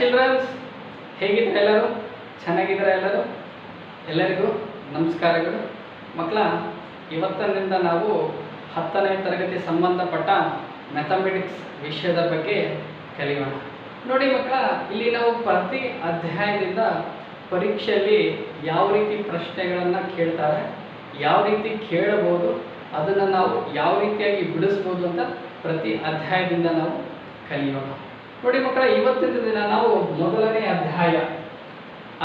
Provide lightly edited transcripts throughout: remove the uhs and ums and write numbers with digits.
Children's, ಹೇಗಿದ್ದಾರೆ ಎಲ್ಲರೂ? ಚೆನ್ನಾಗಿದ್ದಾರೆ ಎಲ್ಲರೂ? ಎಲ್ಲರಿಗೂ ನಮಸ್ಕಾರಗಳು. ಮಕ್ಕಳ, ಇವತ್ತಿನಿಂದ ನಾವು 10ನೇ ತರಗತಿ ಸಂಬಂಧಪಟ್ಟ ಮ್ಯಾಥಮೆಟಿಕ್ಸ್ ವಿಷಯದ ಬಗ್ಗೆ ಕಲಿಯೋಣ. ನೋಡಿ ಮಕ್ಕಳ, ಇಲ್ಲಿ ನಾವು ಪ್ರತಿ ಅಧ್ಯಾಯದಿಂದ ಪರೀಕ್ಷೆಯಲ್ಲಿ ಯಾವ ರೀತಿ ಪ್ರಶ್ನೆಗಳನ್ನು ಕೇಳ್ತಾರೆ, ಯಾವ ರೀತಿ ಕೇಳಬಹುದು, ಅದನ್ನು ನಾವು ಯಾವ ರೀತಿಯಾಗಿ ಬಿಡಿಸ್ಬೋದು ಅಂತ ಪ್ರತಿ ಅಧ್ಯಾಯದಿಂದ ನಾವು ಕಲಿಯೋಣ. ನೋಡಿ ಮಕ್ಕಳ, ಇವತ್ತಿನ ದಿನ ನಾವು ಮೊದಲನೇ ಅಧ್ಯಾಯ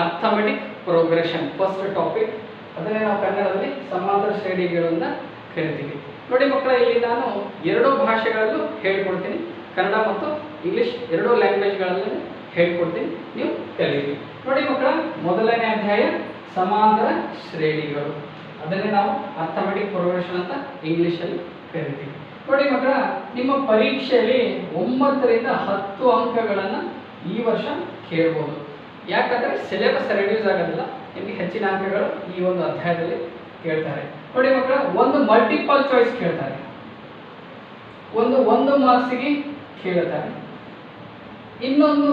ಅರ್ಥಮೆಟಿಕ್ ಪ್ರೋಗ್ರೆಷನ್, ಫಸ್ಟ್ ಟಾಪಿಕ್, ಅದನ್ನೇ ನಾವು ಕನ್ನಡದಲ್ಲಿ ಸಮಾಂತರ ಶ್ರೇಣಿಗಳಿಂದ ಕರಿತೀವಿ. ನೋಡಿ ಮಕ್ಕಳ, ಇಲ್ಲಿ ನಾನು 2 ಭಾಷೆಗಳಲ್ಲೂ ಹೇಳ್ಕೊಡ್ತೀನಿ, ಕನ್ನಡ ಮತ್ತು ಇಂಗ್ಲಿಷ್ 2 ಲ್ಯಾಂಗ್ವೇಜ್ಗಳಲ್ಲಿ ಹೇಳ್ಕೊಡ್ತೀನಿ, ನೀವು ಕಲೀರಿ. ನೋಡಿ ಮಕ್ಕಳ, ಮೊದಲನೇ ಅಧ್ಯಾಯ ಸಮಾಂತರ ಶ್ರೇಣಿಗಳು, ಅದನ್ನೇ ನಾವು ಅರ್ಥಮೆಟಿಕ್ ಪ್ರೋಗ್ರೆಷನ್ ಅಂತ ಇಂಗ್ಲಿಷಲ್ಲಿ ಕರಿತೀವಿ. ನೋಡಿ ಮಕ್ಕಳ, ನಿಮ್ಮ ಪರೀಕ್ಷೆಯಲ್ಲಿ 9 ರಿಂದ 10 ಅಂಕಗಳನ್ನು ಈ ವರ್ಷ ಕೇಳ್ಬೋದು. ಯಾಕಂದರೆ ಸಿಲೆಬಸ್ ರೆಡ್ಯೂಸ್ ಆಗೋದಿಲ್ಲ, ನಿಮಗೆ ಹೆಚ್ಚಿನ ಅಂಕಗಳು ಈ ಒಂದು ಅಧ್ಯಾಯದಲ್ಲಿ ಕೇಳ್ತಾರೆ. ನೋಡಿ ಮಕ್ಕಳ, ಒಂದು ಮಲ್ಟಿಪಲ್ ಚಾಯ್ಸ್ ಕೇಳ್ತಾರೆ, ಒಂದು ಮಾರ್ಕ್ಸಿಗೆ ಕೇಳ್ತಾರೆ, ಇನ್ನೊಂದು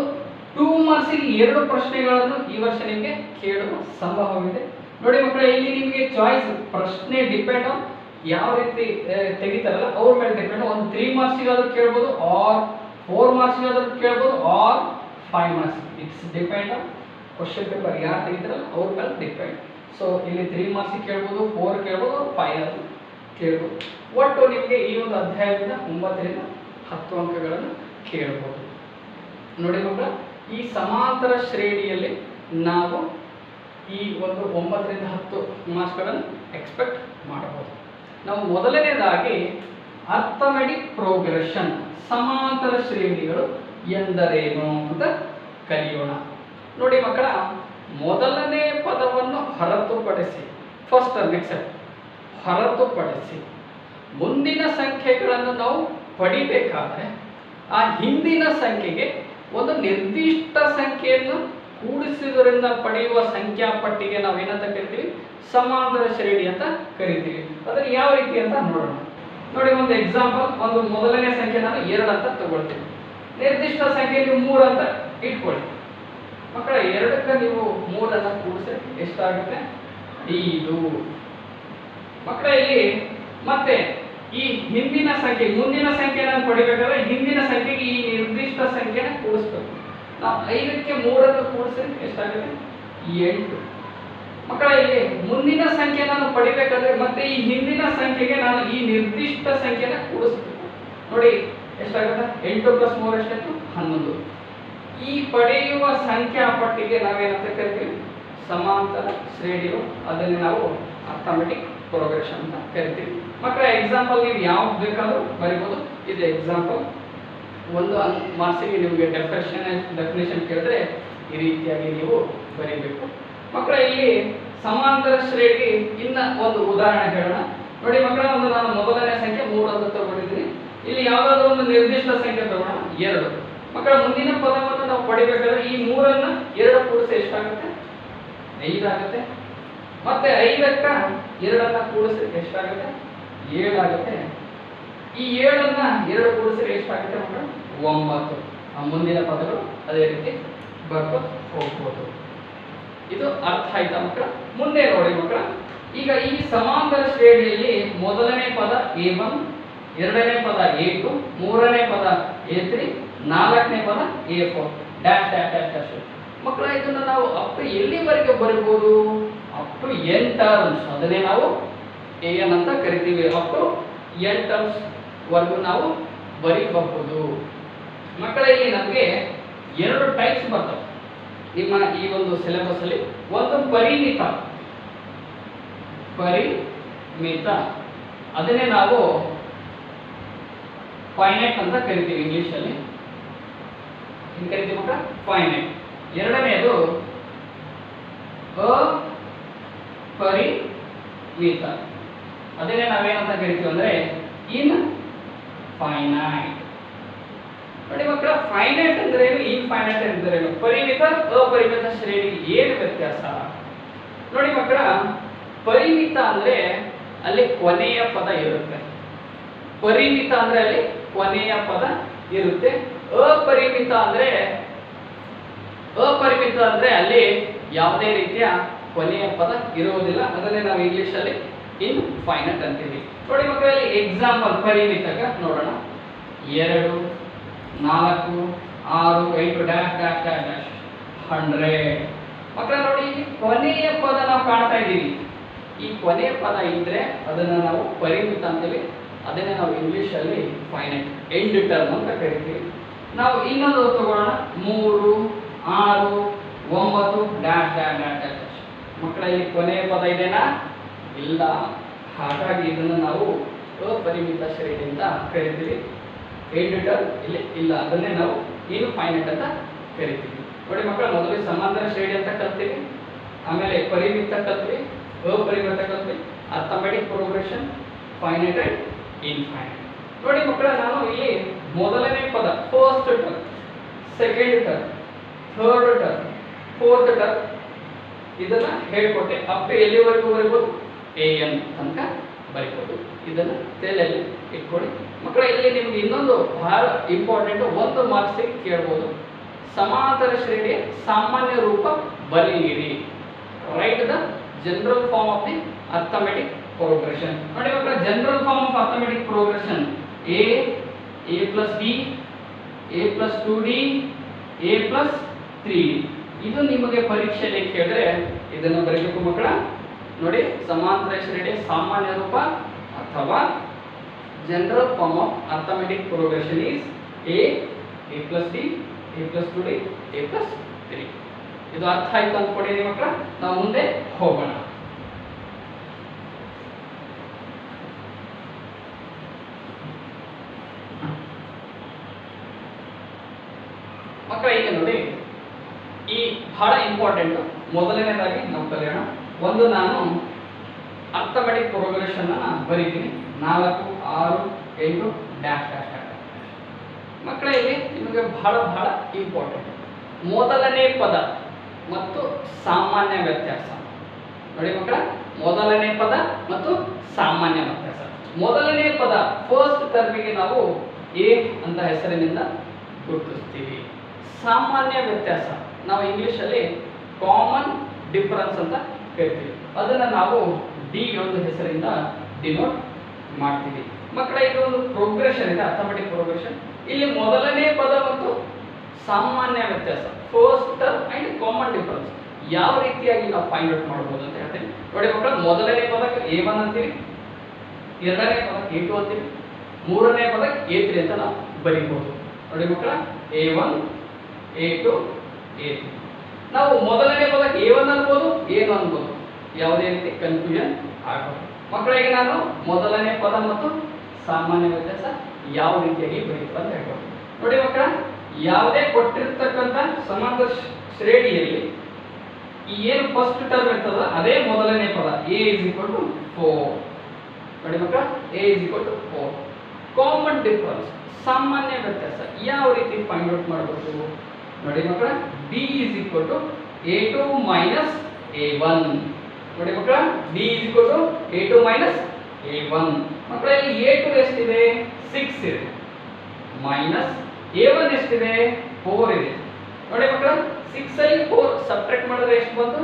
2 ಮಾರ್ಕ್ಸಿಗೆ 2 ಪ್ರಶ್ನೆಗಳನ್ನು ಈ ವರ್ಷ ನಿಮಗೆ ಕೇಳುವ ಸಂಭವವಿದೆ. ನೋಡಿ ಮಕ್ಕಳ, ಇಲ್ಲಿ ನಿಮಗೆ ಚಾಯ್ಸ್ ಪ್ರಶ್ನೆ ಡಿಪೆಂಡ್ ಆನ್ ಯಾವ ರೀತಿ ತೆಗಿತಾರಲ್ಲ ಅವ್ರ ಮೇಲೆ ಡಿಪೆಂಡ್. ಒಂದು 3 ಮಾರ್ಕ್ಸಿಗಾದ್ರೂ ಕೇಳ್ಬೋದು, ಆರ್ 4 ಮಾರ್ಕ್ಸಿಗಾದ್ರೂ ಕೇಳ್ಬೋದು, or 5 marks. It's depend on question paper ಯಾರು ತೆಗಿತಾರಲ್ಲ ಅವ್ರ ಮೇಲೆ ಡಿಪೆಂಡ್. ಸೊ ಇಲ್ಲಿ 3 ಮಾರ್ಕ್ಸಿಗೆ ಕೇಳ್ಬೋದು, 4 ಕೇಳ್ಬೋದು, 5 ಆದರೂ ಕೇಳ್ಬೋದು. ಒಟ್ಟು ನಿಮಗೆ ಈ ಒಂದು ಅಧ್ಯಾಯದಿಂದ 9 ರಿಂದ 10 ಅಂಕಗಳನ್ನು ಕೇಳ್ಬೋದು. ನೋಡಿ ಮಕ್ಕಳ, ಈ ಸಮಾಂತರ ಶ್ರೇಣಿಯಲ್ಲಿ ನಾವು ಈ ಒಂದು 9 ರಿಂದ 10 ಮಾರ್ಕ್ಸ್ಗಳನ್ನು ಎಕ್ಸ್ಪೆಕ್ಟ್ ಮಾಡಬಹುದು. ನಾವು ಮೊದಲನೇದಾಗಿ ಅರ್ಥಮೆಟಿಕ್ ಪ್ರೋಗ್ರೆಷನ್, ಸಮಾಂತರ ಶ್ರೇಣಿಗಳು ಎಂದರೇನು ಅಂತ ಕಲಿಯೋಣ. ನೋಡಿ ಮಕ್ಕಳ, ಮೊದಲನೇ ಪದವನ್ನು ಹೊರತುಪಡಿಸಿ, ಫಸ್ಟ್ ನೆಕ್ಸ್ಟ್ ಹೊರತುಪಡಿಸಿ ಮುಂದಿನ ಸಂಖ್ಯೆಗಳನ್ನು ನಾವು ಪಡಿಬೇಕಾದ್ರೆ ಆ ಹಿಂದಿನ ಸಂಖ್ಯೆಗೆ ಒಂದು ನಿರ್ದಿಷ್ಟ ಸಂಖ್ಯೆಯನ್ನು ಕೂಡಿಸುವುದರಿಂದ ಪಡೆಯುವ ಸಂಖ್ಯಾ ಪಟ್ಟಿಗೆ ನಾವು ಏನಂತ ಕರಿತೀವಿ? ಸಮಾಂತರ ಶ್ರೇಣಿ ಅಂತ ಕರಿತೀವಿ. ಅದನ್ನು ಯಾವ ರೀತಿ ಅಂತ ನೋಡೋಣ. ನೋಡಿ, ಒಂದು ಎಕ್ಸಾಂಪಲ್, ಒಂದು ಮೊದಲನೇ ಸಂಖ್ಯೆ ನಾನು 2 ಅಂತ ತಗೊಳ್ತೀನಿ, ನಿರ್ದಿಷ್ಟ ಸಂಖ್ಯೆ ನೀವು 3 ಅಂತ ಇಟ್ಕೊಳ್ಳಿ. ಮಕ್ಕಳ, 2ಕ್ಕೆ ನೀವು 3 ಕೂಡಿಸಿ ಎಷ್ಟಾಗುತ್ತೆ? 5. ಮಕ್ಕಳ, ಇಲ್ಲಿ ಮತ್ತೆ ಈ ಹಿಂದಿನ ಸಂಖ್ಯೆ ಮುಂದಿನ ಸಂಖ್ಯೆಯನ್ನು ಪಡಿಬೇಕಾದ್ರೆ ಹಿಂದಿನ ಸಂಖ್ಯೆಗೆ ಈ ನಿರ್ದಿಷ್ಟ ಸಂಖ್ಯೆನ ಕೂಡಿಸ್ಬೇಕು. ನಾವು 5ಕ್ಕೆ 3 ಕೂಡಿಸಿ ಎಷ್ಟಾಗುತ್ತೆ? 8. ಮಕ್ಕಳ, ಇಲ್ಲಿ ಮುಂದಿನ ಸಂಖ್ಯೆ ನಾನು ಪಡಿಬೇಕಾದ್ರೆ ಮತ್ತೆ ಈ ಹಿಂದಿನ ಸಂಖ್ಯೆಗೆ ನಾನು ಈ ನಿರ್ದಿಷ್ಟ ಸಂಖ್ಯೆನ ಕೂಡಿಸ್ಬೇಕು. ನೋಡಿ ಎಷ್ಟಾಗುತ್ತೆ? 8 + 3 ಎಷ್ಟಾಯ್ತು? 11. ಈ ಪಡೆಯುವ ಸಂಖ್ಯಾ ಪಟ್ಟಿಗೆ ನಾವೇನಂತ ಕರಿತೀವಿ? ಸಮಾಂತರ ಶ್ರೇಣಿಗಳು. ಅದನ್ನೇ ನಾವು ಅರ್ಥಮೆಟಿಕ್ ಪ್ರೋಗ್ರೆಷನ್ ಅಂತ ಕರಿತೀವಿ. ಮಕ್ಕಳ, ಎಕ್ಸಾಂಪಲ್ ನೀವು ಯಾವ್ದು ಬೇಕಾದರೂ ಬರಿಬೋದು. ಇದು ಎಕ್ಸಾಂಪಲ್. 1 ಮಾರ್ಕ್ಸಿಗೆ ನಿಮಗೆ ಡೆಫಿನೇಷನ್ ಕೇಳಿದ್ರೆ ಈ ರೀತಿಯಾಗಿ ನೀವು ಬರೀಬೇಕು. ಮಕ್ಕಳ, ಇಲ್ಲಿ ಸಮಾಂತರ ಶ್ರೇಣಿಗೆ ಇನ್ನ ಒಂದು ಉದಾಹರಣೆ ಹೇಳೋಣ. ನೋಡಿ ಮಕ್ಕಳ, ನಾನು ಮೊದಲನೇ ಸಂಖ್ಯೆ 3 ಅಂತ ತಗೊಂಡಿದ್ದೀನಿ. ಇಲ್ಲಿ ಯಾವುದಾದ್ರೂ ಒಂದು ನಿರ್ದಿಷ್ಟ ಸಂಖ್ಯೆ ತಗೋಣ, 2. ಮಕ್ಕಳ, ಮುಂದಿನ ಪದವನ್ನು ನಾವು ಪಡಿಬೇಕಾದ್ರೆ ಈ 3ನ್ನು 2 ಕೂಡಿಸಿ ಎಷ್ಟಾಗುತ್ತೆ? 5 ಆಗುತ್ತೆ. ಮತ್ತೆ 5ಕ್ಕೆ 2 ಕೂಡಿಸಿ ಎಷ್ಟಾಗುತ್ತೆ? 7 ಆಗುತ್ತೆ. ಈ 7ನ್ನು 2 ಕೂಡಿಸಿದ್ರೆ ಎಷ್ಟಾಗುತ್ತೆ ಮಕ್ಕಳ? 9. ಮುಂದಿನ ಪದಗಳು ಅದೇ ರೀತಿ ಬರ್ಕೊಂಡು ಹೋಗ್ಬೋದು. ಇದು ಅರ್ಥ ಆಯ್ತಾ ಮಕ್ಕಳ? ಮುಂದೆ ನೋಡಿ ಮಕ್ಕಳ, ಈಗ ಈ ಸಮಾಂತರ ಶ್ರೇಣಿಯಲ್ಲಿ ಮೊದಲನೇ ಪದ A1, 2ನೇ ಪದ A2, 3ನೇ ಪದ A3, 4ನೇ ಪದ A4 dash dash dash dash. ಮಕ್ಕಳ, ಇದನ್ನು ನಾವು ಅಪ್ ಟು ಎಲ್ಲಿವರೆಗೆ ಬರೀಬಹುದು? Up to n terms. ಅದನ್ನೇ ನಾವು an ಅಂತ ಕರಿತೀವಿ. ಅಪ್ ಟು n ಟರ್ಮ್ಸ್ ವರೆಗೂ ನಾವು ಬರೀಬಹುದು. ಮಕ್ಕಳ, ಇಲ್ಲಿ ನಮಗೆ 2 ಟೈಪ್ಸ್ ಬರ್ತವೆ ನಿಮ್ಮ ಈ ಒಂದು ಸಿಲೆಬಸ್ ಅಲ್ಲಿ. ಒಂದು ಪರಿಮಿತ, ಅದನ್ನೇ ನಾವು ಫೈನೈಟ್ ಅಂತ ಕರಿತೀವಿ ಇಂಗ್ಲಿಷಲ್ಲಿ. ಏನು ಕರಿತೀವಿ ಮಕ್ಕಳ? ಫೈನೈಟ್. ಎರಡನೆಯದು ಅಪರಿಮಿತ, ಅದನ್ನೇ ನಾವೇನಂತ ಕರಿತೀವಿ ಅಂದ್ರೆ ಇನ್ಫೈನೈಟ್. ನೋಡಿ ಮಕ್ಕಳ, ಫೈನೈಟ್ ಅಂದ್ರೆ ಏನು, ಇನ್ಫೈನೈಟ್ ಅಂದ್ರೆ ಏನು, ಪರಿಮಿತ ಅಪರಿಮಿತ ಶ್ರೇಣಿ ಏನು ವ್ಯತ್ಯಾಸ? ನೋಡಿ ಮಕ್ಕಳ, ಪರಿಮಿತ ಅಂದ್ರೆ ಅಲ್ಲಿ ಕೊನೆಯ ಪದ ಇರುತ್ತೆ, ಪರಿಮಿತ ಅಂದ್ರೆ ಅಲ್ಲಿ ಕೊನೆಯ ಪದ ಇರುತ್ತೆ. ಅಪರಿಮಿತ ಅಂದ್ರೆ ಅಪರಿಮಿತ ಅಂದ್ರೆ ಅಲ್ಲಿ ಯಾವುದೇ ರೀತಿಯ ಕೊನೆಯ ಪದ ಇರುವುದಿಲ್ಲ, ಅದನ್ನೇ ನಾವು ಇಂಗ್ಲಿಷ್ ಅಲ್ಲಿ ಇನ್ಫೈನೈಟ್ ಅಂತೀವಿ. ನೋಡಿ ಮಕ್ಕಳಲ್ಲಿ ಎಕ್ಸಾಂಪಲ್ ಪರಿಮಿತಗ ನೋಡೋಣ. 2 4 6 8 ಡ್ಯಾಶ್ ಡ್ಯಾಶ್ ಡ್ಯಾಶ್ ಡ್ಯಾಶ್ 100. ಮಕ್ಕಳ ನೋಡಿ, ಕೊನೆಯ ಪದ ನಾವು ಕಾಣ್ತಾ ಇದ್ದೀವಿ. ಈ ಕೊನೆಯ ಪದ ಇದ್ರೆ ಅದನ್ನ ನಾವು ಪರಿಮಿತ ಅಂತೀವಿ, ಅದನ್ನೇ ನಾವು ಇಂಗ್ಲಿಷ್ ಅಲ್ಲಿ ಫೈನೈಟ್ ಎಂಡ್ ಟರ್ಮ್ ಅಂತ ಕರಿತೀವಿ. ನಾವು ಇನ್ನೊಂದು ತಗೊಳ್ಳೋಣ. 3 6 9 ಡ್ಯಾಶ್ ಡ್ಯಾಶ್ ಡ್ಯಾಶ್ ಡ್ಯಾಶ್. ಮಕ್ಕಳ ಇಲ್ಲಿ ಕೊನೆಯ ಪದ ಇದೆನಾ? ಇಲ್ಲ. ಹಾಗಾಗಿ ಇದನ್ನು ನಾವು ಅಪರಿಮಿತ ಶ್ರೇಣಿ ಅಂತ ಕರಿತೀವಿ. ಎಂಡ್ ಟರ್ಮ್ ಇಲ್ಲಿ ಇಲ್ಲ, ಅದನ್ನೇ ನಾವು ಇನ್ಫೈನೈಟ್ ಅಂತ ಕರಿತೀವಿ. ನೋಡಿ ಮಕ್ಕಳ, ಮೊದಲು ಸಮಾಂತರ ಶ್ರೇಣಿ ಅಂತ ಕಲ್ತೀವಿ, ಆಮೇಲೆ ಪರಿಮಿತ ಕಲ್ತ್ವಿ, ಅಪರಿಮಿತ ಕಲ್ತ್ವಿ, arithmetic progression, finite and infinite. ನೋಡಿ ಮಕ್ಕಳ, ನಾನು ಇಲ್ಲಿ ಮೊದಲನೇ ಪದ first term, second term, third term, fourth term ಇದನ್ನ ಹೇಳ್ಕೊಟ್ಟೆ. ಅಪ್ ಟು ಎಲ್ಲಿವರೆಗೂ ಬರೀಬಹುದು? AN ತನಕ ಬರೀಬಹುದು. ಇದನ್ನು ತಲೆಯಲ್ಲಿ ಇಟ್ಕೊಳ್ಳಿ ಮಕ್ಕಳ. ಇಲ್ಲಿ ನಿಮ್ಗೆ ಇನ್ನೊಂದು ಬಹಳ ಇಂಪಾರ್ಟೆಂಟ್, 1 ಮಾರ್ಕ್ಸ್ ಕೇಳ್ಬೋದು. ಸಮಾಂತರ ಶ್ರೇಣಿಯ ಸಾಮಾನ್ಯ ರೂಪ ಬರೆಯಿರಿ. Write the general form of the arithmetic progression. ನೋಡಿ ಮಕ್ಕಳ, general form of arithmetic progression a plus b, a plus 2d, a plus 3d. ಇದು ನಿಮಗೆ ಪರೀಕ್ಷೆಯಲ್ಲಿ ಕೇಳಿದ್ರೆ ಇದನ್ನು ಬರೀಬೇಕು ಮಕ್ಕಳ. ನೋಡಿ, ಸಮಾಂತರ ಶ್ರೇಣಿಯ ಸಾಮಾನ್ಯ ರೂಪ ಅಥವಾ general form of arithmetic progression is a plus d, a plus 2d, a plus 3. ಇದು ಅರ್ಥ ಆಯ್ತು ಅಂದ್ಕೊಂಡಿದ್ದೀನಿ ಮಕ್ಕಳ. ನಾವು ಮುಂದೆ ಹೋಗೋಣ. ಮಕ್ಕಳ, ಈಗ ನೋಡಿ, ಈ ಬಹಳ ಇಂಪಾರ್ಟೆಂಟ್. ಮೊದಲನೇದಾಗಿ ನಾವು ಕಲಿಯೋಣ. ಒಂದು, ನಾನು ಅರ್ಥಮೆಟಿಕ್ ಪ್ರೋಗ್ರೆಷನ್ ಬರೀತೀನಿ. 4 6 8 ಡ್ಯಾಶ್ ಡ್ಯಾಶ್ ಡ್ಯಾಶ್. ಮಕ್ಕಳ, ಇಲ್ಲಿ ನಿಮಗೆ ಬಹಳ ಬಹಳ ಇಂಪಾರ್ಟೆಂಟ್ ಮೊದಲನೇ ಪದ ಮತ್ತು ಸಾಮಾನ್ಯ ವ್ಯತ್ಯಾಸ. ನೋಡಿ ಮಕ್ಕಳ, ಮೊದಲನೇ ಪದ ಮತ್ತು ಸಾಮಾನ್ಯ ವ್ಯತ್ಯಾಸ. ಮೊದಲನೇ ಪದ ಫಸ್ಟ್ ಟರ್ಮಿಗೆ ನಾವು A ಅಂತ ಹೆಸರಿನಿಂದ ಗುರುತಿಸ್ತೀವಿ. ಸಾಮಾನ್ಯ ವ್ಯತ್ಯಾಸ ನಾವು ಇಂಗ್ಲಿಷ್ ಅಲ್ಲಿ ಕಾಮನ್ ಡಿಫರೆನ್ಸ್ ಅಂತ ಕರಿತೀವಿ. ಅದನ್ನ ನಾವು D ಒಂದು ಹೆಸರಿಂದ ಡಿನೋಟ್ ಮಾಡ್ತೀವಿ. ಮಕ್ಕಳ, ಇದು ಒಂದು ಪ್ರೋಗ್ರೆಷನ್ ಇದೆ, ಅರ್ಥಮೆಟಿಕ್ ಪ್ರೋಗ್ರೆಷನ್. ಇಲ್ಲಿ ಮೊದಲನೇ ಪದ ಮತ್ತು ಸಾಮಾನ್ಯ ವ್ಯತ್ಯಾಸ, first term and common difference ಯಾವ ರೀತಿಯಾಗಿ ನಾವು ಫೈಂಡ್ ಔಟ್ ಮಾಡಬಹುದು ಅಂತ ಹೇಳ್ತೀನಿ. ನೋಡಿ ಮಕ್ಕಳ, ಮೊದಲನೇ ಪದಕ್ಕೆ A1 ಅಂತೀವಿ, ಎರಡನೇ ಪದಕ್ಕೆ A2 ಅಂತೀವಿ, ಮೂರನೇ ಪದಕ್ಕೆ A3 ಅಂತ ನಾವು ಬರೀಬಹುದು. ನೋಡಿ ಮಕ್ಕಳ, A1 A2 A3. ನಾವು ಮೊದಲನೇ ಪದಕ್ಕೆ A1 ಅನ್ಬೋದು, ಏನು ಅನ್ಬೋದು, ಯಾವುದೇ ರೀತಿ ಕನ್ಫ್ಯೂಷನ್ ಆಗಬಹುದು. ಮಕ್ಕಳಿಗೆ ನಾನು ಮೊದಲನೇ ಪದ ಮತ್ತು ಸಾಮಾನ್ಯ ವ್ಯತ್ಯಾಸ ಯಾವ ರೀತಿಯಾಗಿ ಬರೀತೀವಿ ಅಂತ ಹೇಳ್ಬೋದು. ನೋಡಿ ಮಕ್ಕಳ, ಯಾವುದೇ ಕೊಟ್ಟಿರ್ತಕ್ಕಂಥ ಸಮಾಂತರ ಶ್ರೇಣಿಯಲ್ಲಿ ಈ ಏನು ಫಸ್ಟ್ ಟರ್ಮ್ ಇರ್ತದ ಅದೇ ಮೊದಲನೇ ಪದ. A is equal to 4. ನೋಡಿ ಮಕ್ಕಳ, A is equal to 4. Common difference, ಸಾಮಾನ್ಯ ವ್ಯತ್ಯಾಸ ಯಾವ ರೀತಿ ಫೈಂಡ್ ಔಟ್ ಮಾಡಬಹುದು? ನೋಡಿ ಮಕ್ಕಳ, B is equal to A2 minus A1. ನೋಡಿ ಮಕ್ಕಳ, B is equal to A2 minus A1. ಮಕ್ಕಳ, ಇಲ್ಲಿ A2 ಎಷ್ಟಿದೆ? 6 ಇದೆ. ಮೈನಸ್ A1 ಎಷ್ಟಿದೆ? 4 ಇದೆ. ನೋಡಿ ಮಕ್ಕಳ, 6 ಅಲ್ಲಿ 4 ಸಬ್ಟ್ರಾಕ್ಟ್ ಮಾಡಿದ್ರೆ ಎಷ್ಟು ಬಂತು?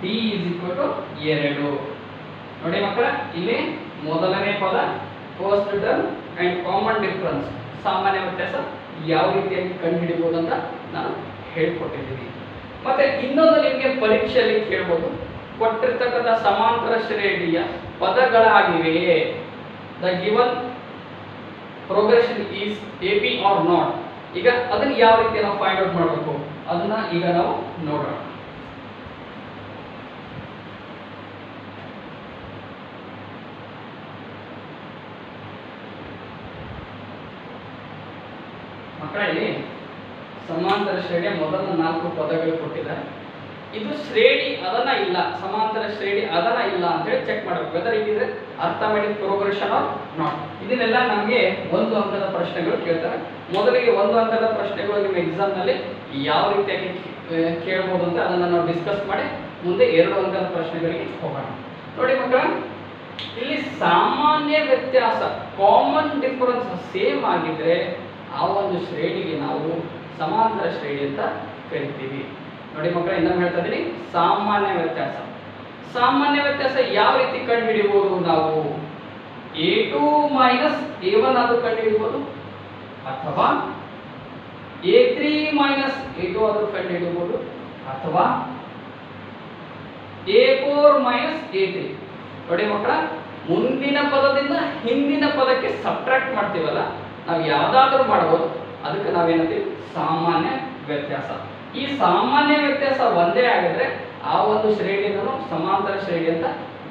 D is equal to 2. ನೋಡಿ ಮಕ್ಕಳ, ಇಲ್ಲಿ ಮೊದಲನೇ ಪದ first term and common difference ಸಾಮಾನ್ಯ ವ್ಯತ್ಯಾಸ ಯಾವ ರೀತಿಯಾಗಿ ಕಂಡುಹಿಡಿಬಹುದು ಅಂತ ನಾನು ಹೇಳ್ಕೊಟ್ಟಿದ್ದೀನಿ. ಮತ್ತೆ ಇನ್ನೊಂದು ನಿಮಗೆ ಪರೀಕ್ಷೆಯಲ್ಲಿ ಕೇಳಬಹುದು, ಕೊಟ್ಟಿರ್ತಕ್ಕಂಥ ಸಮಾಂತರ ಶ್ರೇಣಿಯ ಪದಗಳಾಗಿವೆ. The given progression is AP or not. ಈಗ ಅದನ್ನ ಯಾವ ರೀತಿ ನಾವು ಫೈಂಡ್ ಔಟ್ ಮಾಡಬೇಕು ಅದನ್ನ ಈಗ ನಾವು ನೋಡೋಣ. ಮಕ್ಕಳಲ್ಲಿ ಸಮಾಂತರ ಶ್ರೇಣಿಯ ಮೊದಲ 4 ಪದಗಳು ಕೊಟ್ಟಿದ್ದಾರೆ. ಇದು ಶ್ರೇಣಿ ಅದನ್ನ ಇಲ್ಲ, ಸಮಾಂತರ ಶ್ರೇಣಿ ಅದನ್ನ ಇಲ್ಲ ಅಂತ ಹೇಳಿ ಚೆಕ್ ಮಾಡಬೇಕು, whether it is arithmetic progression or not. ಇದನ್ನೆಲ್ಲ ನಮಗೆ 1 ಅಂಕದ ಪ್ರಶ್ನೆಗಳು ಕೇಳ್ತಾರೆ. ಮೊದಲಿಗೆ 1 ಅಂಕದ ಪ್ರಶ್ನೆಗಳು ನಿಮ್ಮ ಎಕ್ಸಾಮ್ ನಲ್ಲಿ ಯಾವ ರೀತಿಯಾಗಿ ಕೇಳಬಹುದು ಅಂತ ಅದನ್ನ ನಾವು ಡಿಸ್ಕಸ್ ಮಾಡಿ ಮುಂದೆ 2 ಅಂಕದ ಪ್ರಶ್ನೆಗಳಿಗೆ ಹೋಗೋಣ. ನೋಡಿ ಮಕ್ಕಳ, ಇಲ್ಲಿ ಸಾಮಾನ್ಯ ವ್ಯತ್ಯಾಸ ಕಾಮನ್ ಡಿಫರೆನ್ಸ್ ಸೇಮ್ ಆಗಿದ್ರೆ ಆ ಒಂದು ಶ್ರೇಣಿಗೆ ನಾವು ಸಮಾಂತರ ಶ್ರೇಣಿ ಅಂತ ಕರಿತೀವಿ. ನೋಡಿ ಮಕ್ಕಳೇ, ಇನ್ನೊಮ್ಮೆ ಹೇಳ್ತಾ ಇದ್ದೀನಿ, ಸಾಮಾನ್ಯ ವ್ಯತ್ಯಾಸ. ಸಾಮಾನ್ಯ ವ್ಯತ್ಯಾಸ ಯಾವ ರೀತಿ ಕಂಡುಹಿಡಿಯಬಹುದು? ನಾವು a2 ಮೈನಸ್ a1 ಆದ್ರೂ ಕಂಡುಹಿಡಿಯಬಹುದು, ಅಥವಾ a3 ಮೈನಸ್ a2 ಆದ್ರೂ ಕಂಡುಹಿಡಿಯಬಹುದು, ಅಥವಾ a4 ಮೈನಸ್ a3. ನೋಡಿ ಮಕ್ಕಳ, ಮುಂದಿನ ಪದದಿಂದ ಹಿಂದಿನ ಪದಕ್ಕೆ ಸಬ್ಟ್ರಾಕ್ಟ್ ಮಾಡ್ತೀವಲ್ಲ, ನಾವು ಯಾವುದಾದ್ರೂ ಮಾಡಬಹುದು. ಅದಕ್ಕೆ ನಾವೇನಂತೀವಿ? ಸಾಮಾನ್ಯ ವ್ಯತ್ಯಾಸ. ಈ ಸಾಮಾನ್ಯ ವ್ಯತ್ಯಾಸ ಒಂದೇ ಆಗಿದ್ರೆ ಆ ಒಂದು ಶ್ರೇಣಿಯನ್ನು ಸಮಾಂತರ ಶ್ರೇಣಿ ಅಂತ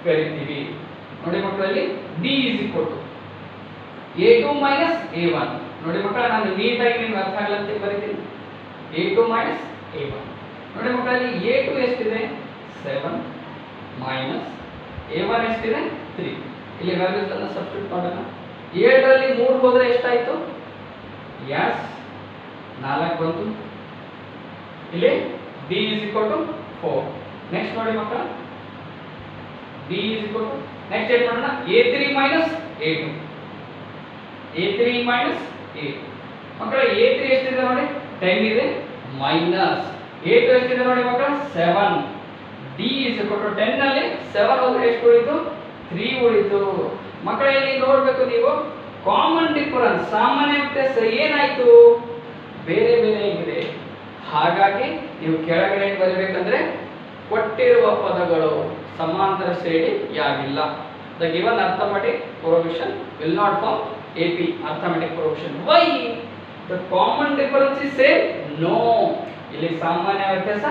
ಕರಿತೀವಿ. ನೋಡಿ ಮಕ್ಕಳಲ್ಲಿ b is equal to a2 minus a1. ನೋಡಿ ಮಕ್ಕಳ, ನಾನು ನೀಟಾಗಿ ನಿಮ್ಗೆ ಅರ್ಥ ಆಗಲಂತೆ ಬರೀತೀನಿ. a2 minus a1. ನೋಡಿ ಮಕ್ಕಳಲ್ಲಿ a2 ಎಷ್ಟಿದೆ? 7 ಮೈನಸ್ a1 ಎಷ್ಟಿದೆ? 3. ಇಲ್ಲಿ ವ್ಯಾಲ್ಯೂಸ್ ಅನ್ನು ಸಬ್ಸ್ಟಿಟ್ಯೂಟ್ ಮಾಡೋಣ. 7 ರಲ್ಲಿ 3 ಹೋದ್ರೆ ಎಷ್ಟಾಯ್ತು? ಎಸ್ 4 ಬಂತು. ಇಲ್ಲಿ b is equal to 4. Next ನೋಡಿ ಮಕ್ಕಳ, b is equal to, next ಏನು ಮಾಡೋಣ? a3 minus a2. a3 minus a2. ಮಕ್ಕಳ a3 ಎಷ್ಟಿದೆ ನೋಡಿ? 10 ಇದೆ. ಮೈನಸ್ a2 ಎಷ್ಟಿದೆ ನೋಡಿ ಮಕ್ಕಳ? 7. d is equal to 10 ನಲ್ಲಿ 7 ಹೋದ್ರೆ ಎಷ್ಟು ಉಳಿತು? 3 ಉಳಿತು. ಮಕ್ಕಳ ಇಲ್ಲಿ ನೋಡಬೇಕು ನೀವು, ಕಾಮನ್ ಡಿಫರೆನ್ಸ್, ಸಾಮಾನ್ಯ ವ್ಯತ್ಯಾಸ ಏನಾಯ್ತು? ಬೇರೆ ಬೇರೆ ಆಗಿದೆ. ಹಾಗಾಗಿ ನೀವು ಕೆಳಗಡೆ ಬರಬೇಕಂದ್ರೆ ಕೊಟ್ಟಿರುವ ಪದಗಳು ಸಮಾಂತರ ಶ್ರೇಣಿಯಾಗಿಲ್ಲ. The given arithmetic progression will not form AP arithmetic progression. Why? The common difference is same? No. ಇಲ್ಲಿ ಸಾಮಾನ್ಯ ವ್ಯತ್ಯಾಸ